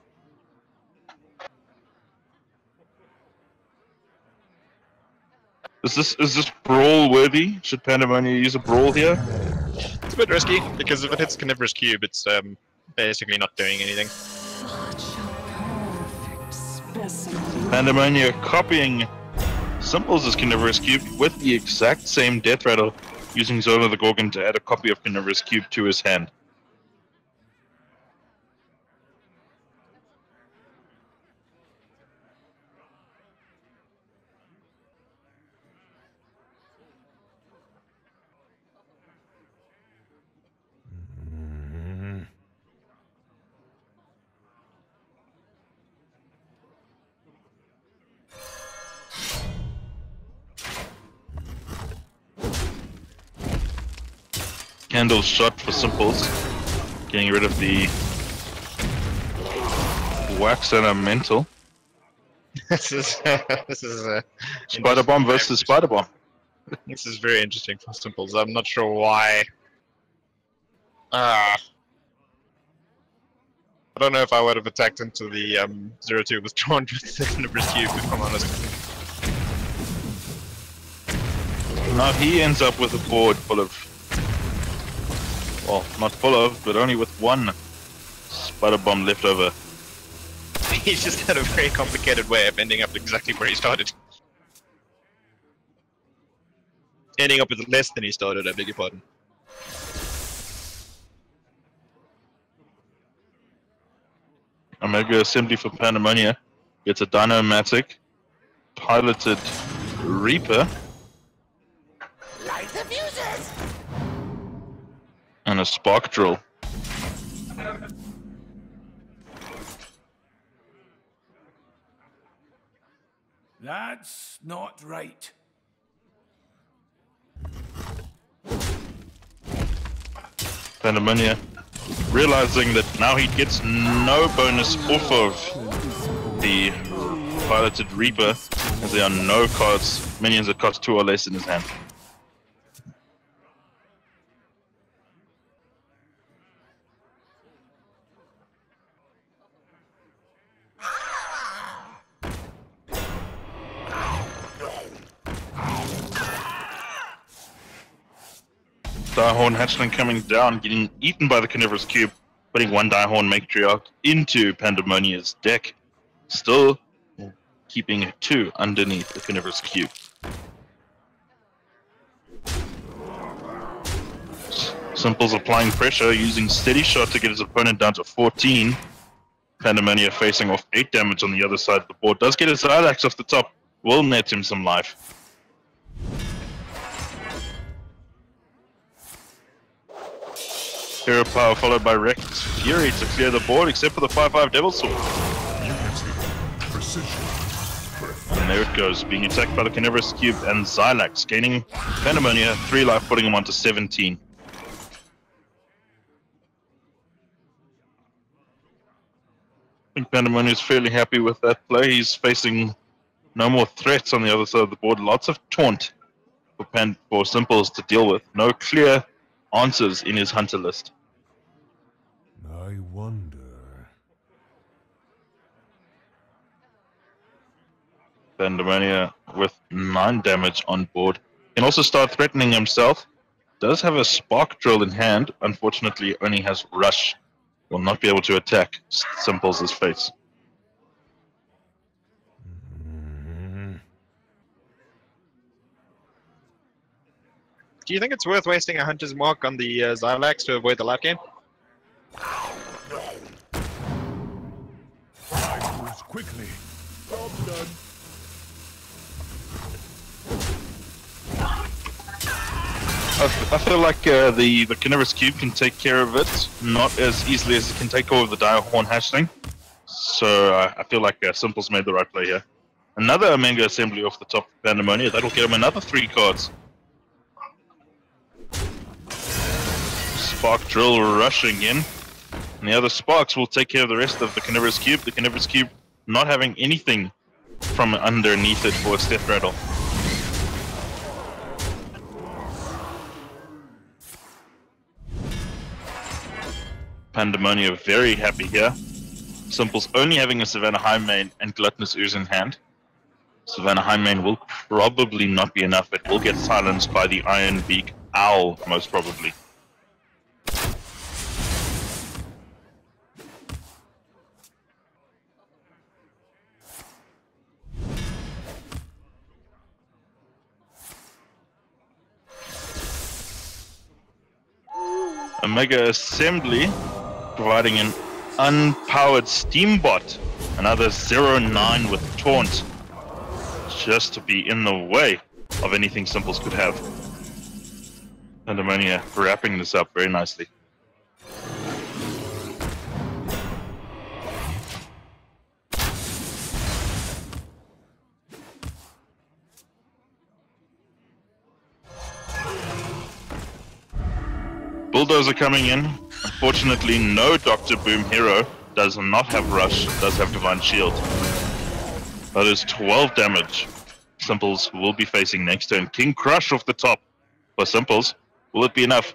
Is this brawl worthy? Should Pandemonia use a brawl here? It's a bit risky because if it hits Carnivorous Cube, it's basically not doing anything. Such a perfect specimen. Pandemonia copying Simples' Carnivorous Cube with the exact same Death Rattle, using Zola the Gorgon to add a copy of Carnivorous Cube to his hand. Candle shot for Simples. Getting rid of the wax elemental. This is Spider Bomb versus Spider Bomb. This is very interesting for Simples. I'm not sure why. I don't know if I would have attacked into the 0-2 with Taunt with the Carnivorous Cube, if I'm honest. Now he ends up with a board full of, well, not full of, but only with one Spider Bomb left over. He's just had a very complicated way of ending up exactly where he started. Ending up with less than he started, I beg your pardon. Omega Assembly for Pandemonia gets a Dynomatic, piloted Reaper, Light the fuses! and a Spark Drill. That's not right. Pandemonia, realizing that now he gets no bonus off of the piloted Reaper, as there are no cards, minions that cost 2 or less in his hand. Direhorn Hatchling coming down, getting eaten by the Carnivorous Cube, putting one Direhorn Matriarch into Pandemonia's deck. Still keeping 2 underneath the Carnivorous Cube. Simple's applying pressure, using Steady Shot to get his opponent down to 14. Pandemonia facing off 8 damage on the other side of the board. Does get his Zylax off the top, will net him some life. Hero Power followed by Wrecked Fury to clear the board, except for the 5/5 Devil Sword. And there it goes, being attacked by the Carnivorous Cube and Zylax, gaining Pandemonia 3 life, putting him onto 17. I think Pandemonia is fairly happy with that play. He's facing no more threats on the other side of the board. Lots of taunt for Simples to deal with. No clear answers in his hunter list. I wonder. Pandemonia with 9 damage on board. Can also start threatening himself. Does have a Spark Drill in hand. Unfortunately, only has Rush. Will not be able to attack Simples' face. Do you think it's worth wasting a Hunter's Mark on the Zylax to avoid the lap game? Quickly. I feel like the Carnivorous Cube can take care of it, not as easily as it can take over the Direhorn Hatchling. So I feel like Simples made the right play here. Another Omega Assembly off the top of Pandemonia. That'll get him another 3 cards. Spark Drill rushing in. And the other Sparks will take care of the rest of the Carnivorous Cube. The Carnivorous Cube not having anything from underneath it for its Death Rattle. Pandemonia very happy here. Simple's only having a Savannah Highmane and Gluttonous Ooze in hand. Savannah Highmane will probably not be enough. It will get silenced by the Iron Beak Owl, most probably. Omega Assembly providing an unpowered Steambot, another 0-9 with Taunt, just to be in the way of anything Simples could have. Pandemonia wrapping this up very nicely. Bulldozer coming in. Unfortunately, no Dr. Boom hero. Does not have Rush. Does have Divine Shield. That is 12 damage. Simples will be facing next turn. King Crush off the top for Simples. Will it be enough?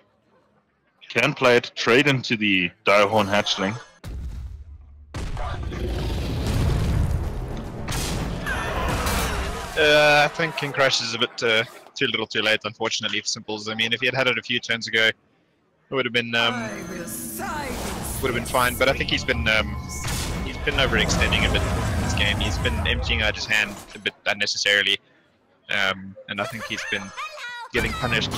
Can play it. Trade into the Direhorn Hatchling. I think King Crush is a bit too little too late, unfortunately, for Simples. I mean, if he had it a few turns ago, it would have been fine. But I think he's been overextending a bit in this game. He's been emptying out his hand a bit unnecessarily, and I think he's been getting punished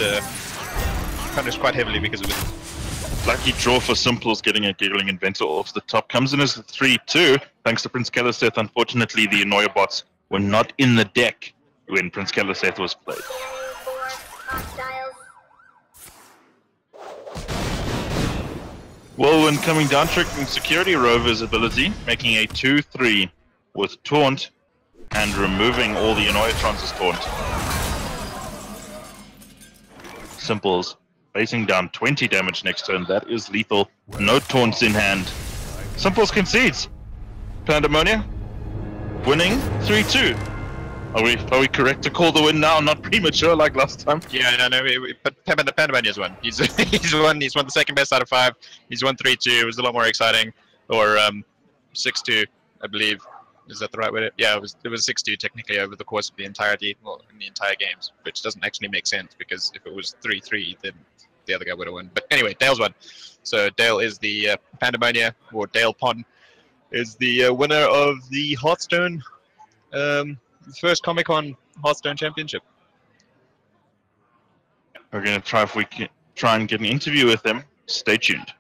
quite heavily because of it. Lucky draw for Simples, getting a Giggling Inventor off the top. Comes in as a 3-2, thanks to Prince Kelliseth. Unfortunately, the Annoyer bots were not in the deck when Prince Kelliseth was played. Whirlwind coming down, triggering Security Rover's ability, making a 2-3 with Taunt and removing all the Annoyatrons' Taunt. Simples facing down 20 damage next turn. That is lethal. No Taunts in hand. Simples concedes. Pandemonia winning 3-2. Are we correct to call the win now, not premature like last time? Yeah, no, but Pandemonia's won. He's won. He's won the second best out of 5. He's won 3-2. It was a lot more exciting, or 6-2, I believe. Is that the right way? Yeah, it was 6-2 technically over the course of the entirety, well, in the entire games, which doesn't actually make sense because if it was 3-3, then the other guy would have won. But anyway, Dale's won. So Dale is the Pandemonia, or Dale Pon, is the winner of the Hearthstone. First Comic-Con Hearthstone Championship. We're going to try if we can try and get an interview with them. Stay tuned.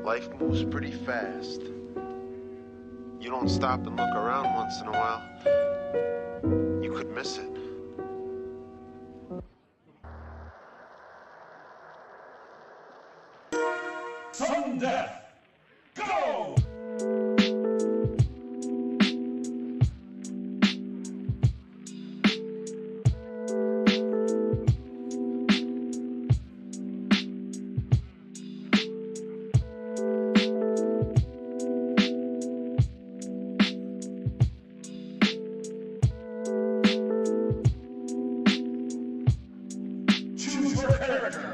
Life moves pretty fast. You don't stop and look around once in a while, you could miss it. Sudden death! Go! Choose your character.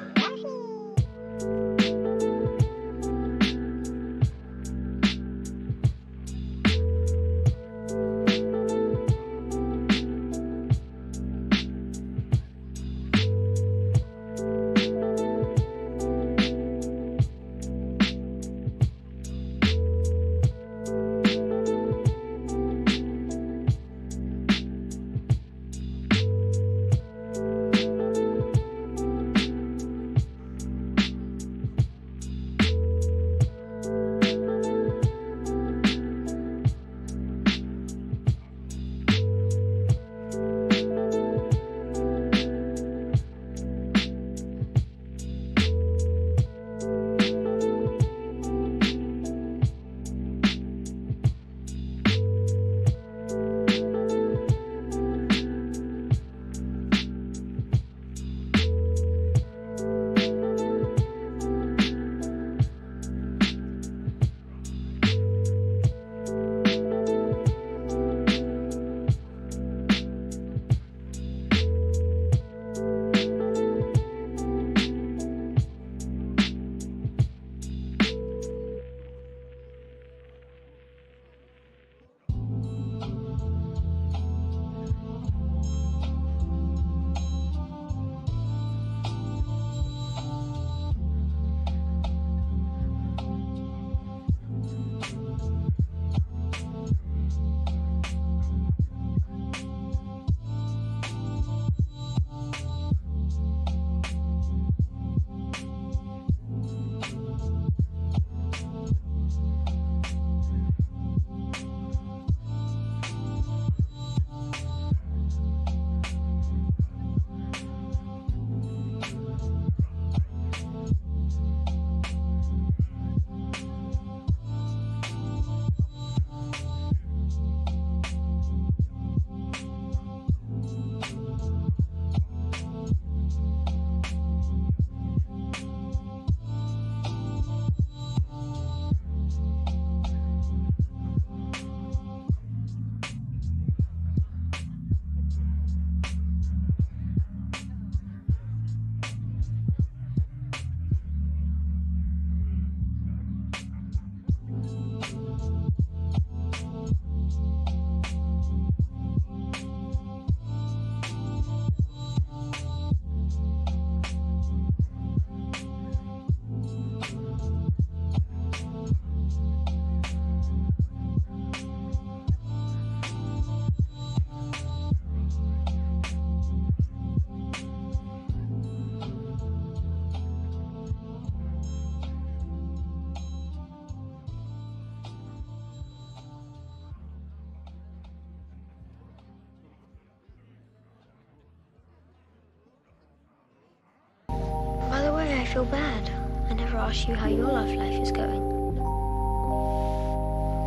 feel bad. I never asked you how your love life is going.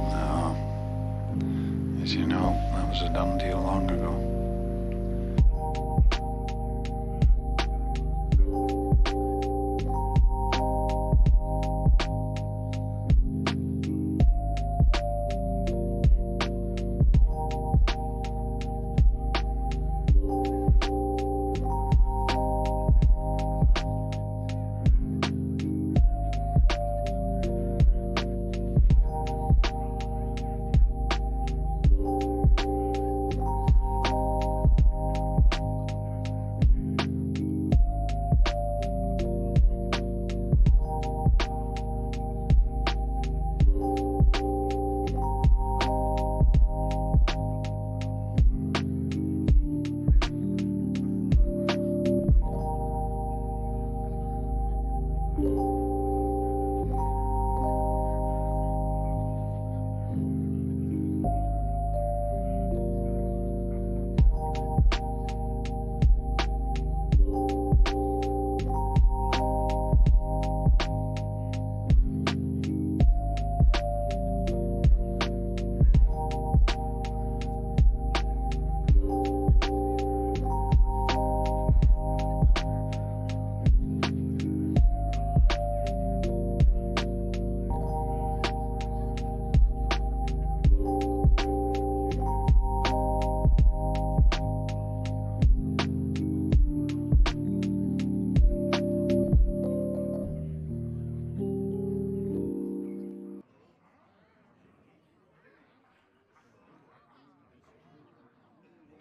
No. As you know, that was a done deal long ago.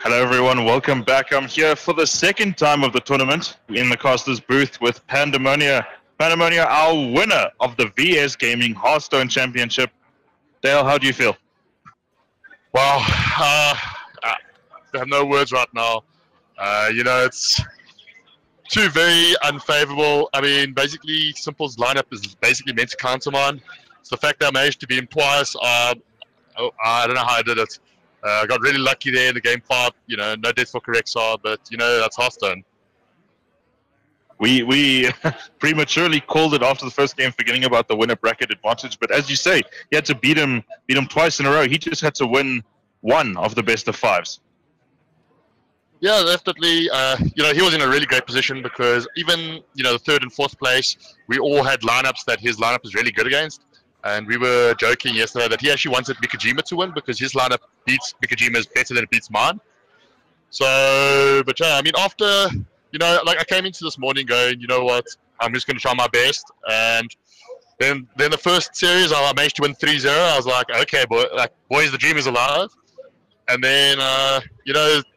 Hello everyone, welcome back. I'm here for the second time of the tournament in the caster's booth with Pandamonia. Pandamonia, our winner of the VS Gaming Hearthstone Championship. Dale, how do you feel? Well, I have no words right now. You know, it's two very unfavorable. I mean, basically, Simple's lineup is basically meant to counter mine. So the fact that I managed to beat him twice, I don't know how I did it. I got really lucky there in the game 5. You know, no death for Correxar, but you know that's Hearthstone. We prematurely called it after the first game, forgetting about the winner bracket advantage. But as you say, he had to beat him twice in a row. He just had to win one of the best of 5s. Yeah, definitely. You know, he was in a really great position because even the 3rd and 4th place, we all had lineups that his lineup is really good against. And we were joking yesterday that he actually wanted Mikajima to win because his lineup beats Mikajima's better than it beats mine. So, but yeah, I mean, after, like I came into this morning going, you know what, I'm just going to try my best. And then the first series, I managed to win 3-0. I was like, okay, boys, the dream is alive. And then,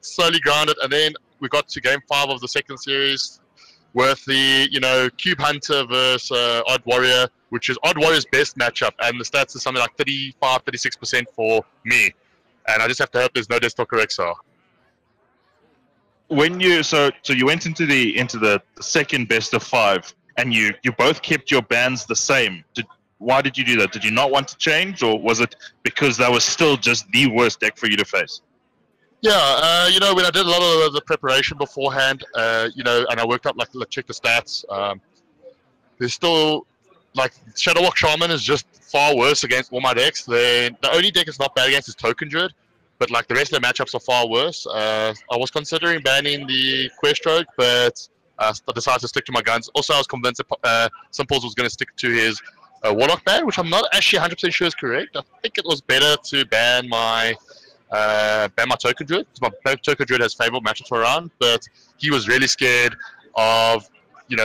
slowly grounded. And then we got to game 5 of the second series with the, Cube Hunter versus Odd Warrior, which is Odd Warrior's best matchup. And the stats is something like 35, 36% for me. And I just have to hope there's no Deathstalker Rexar. When so you went into the second best of 5, and you both kept your bans the same. Why did you do that? Did you not want to change, or was it because that was still just the worst deck for you to face? Yeah, when I did a lot of the preparation beforehand, and I worked up, check the stats, there's still, Shadowwalk Shaman is just far worse against all my decks. The only deck it's not bad against is Token Druid, but, the rest of the matchups are far worse. I was considering banning the Quest Rogue, but I decided to stick to my guns. Also, I was convinced that Simples was going to stick to his Warlock ban, which I'm not actually 100% sure is correct. I think it was better to ban my Token Druid, because my Token Druid has favorable matchups around, but he was really scared of,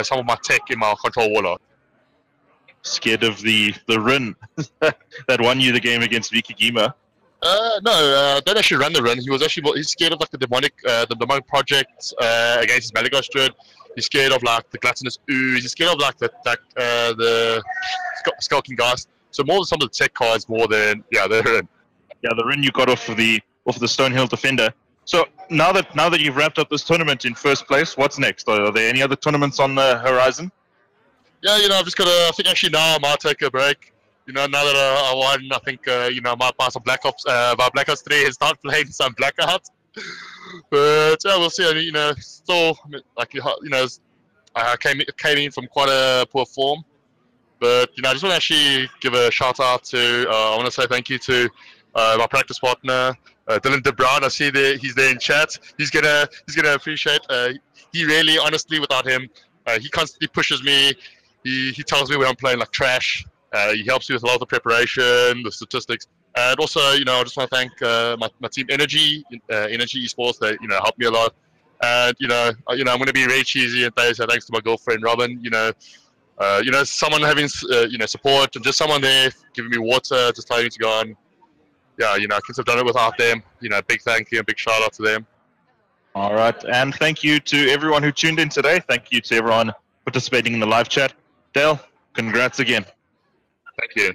some of my tech in my Control Warlock. Scared of the Rin that won you the game against Mikajima? No, don't actually run the Rin. He's scared of the demonic project against his Malagos Druid. He's scared of the gluttonous ooze. He's scared of the skulking Geist. So more than some of the tech cards, more than the Rin. Yeah, the Rin you got off the Stonehill Defender. So now that you've wrapped up this tournament in first place, what's next? Are there any other tournaments on the horizon? Yeah, I've just got to. I think actually now I might take a break. Now that I won, I think I might buy some Black Ops 3 and start playing some Blackout. But yeah, we'll see. I mean, still, I came in from quite a poor form. But I just want to actually give a shout out to. I want to say thank you to my practice partner, Dylan DeBrown. I see he's there in chat. He's gonna appreciate. He really, honestly, without him, he constantly pushes me. He tells me when I'm playing like trash. He helps me with a lot of the preparation, the statistics, and also I just want to thank my team Energy Esports. They helped me a lot. And I'm going to be very cheesy and say thanks to my girlfriend Robin. Someone having support and just someone there giving me water, just telling me to go on. Yeah, I couldn't have done it without them. Big thank you and big shout out to them. All right, and thank you to everyone who tuned in today. Thank you to everyone participating in the live chat. Dale, congrats again. Thank you.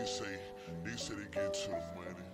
Say, they said they get to the money.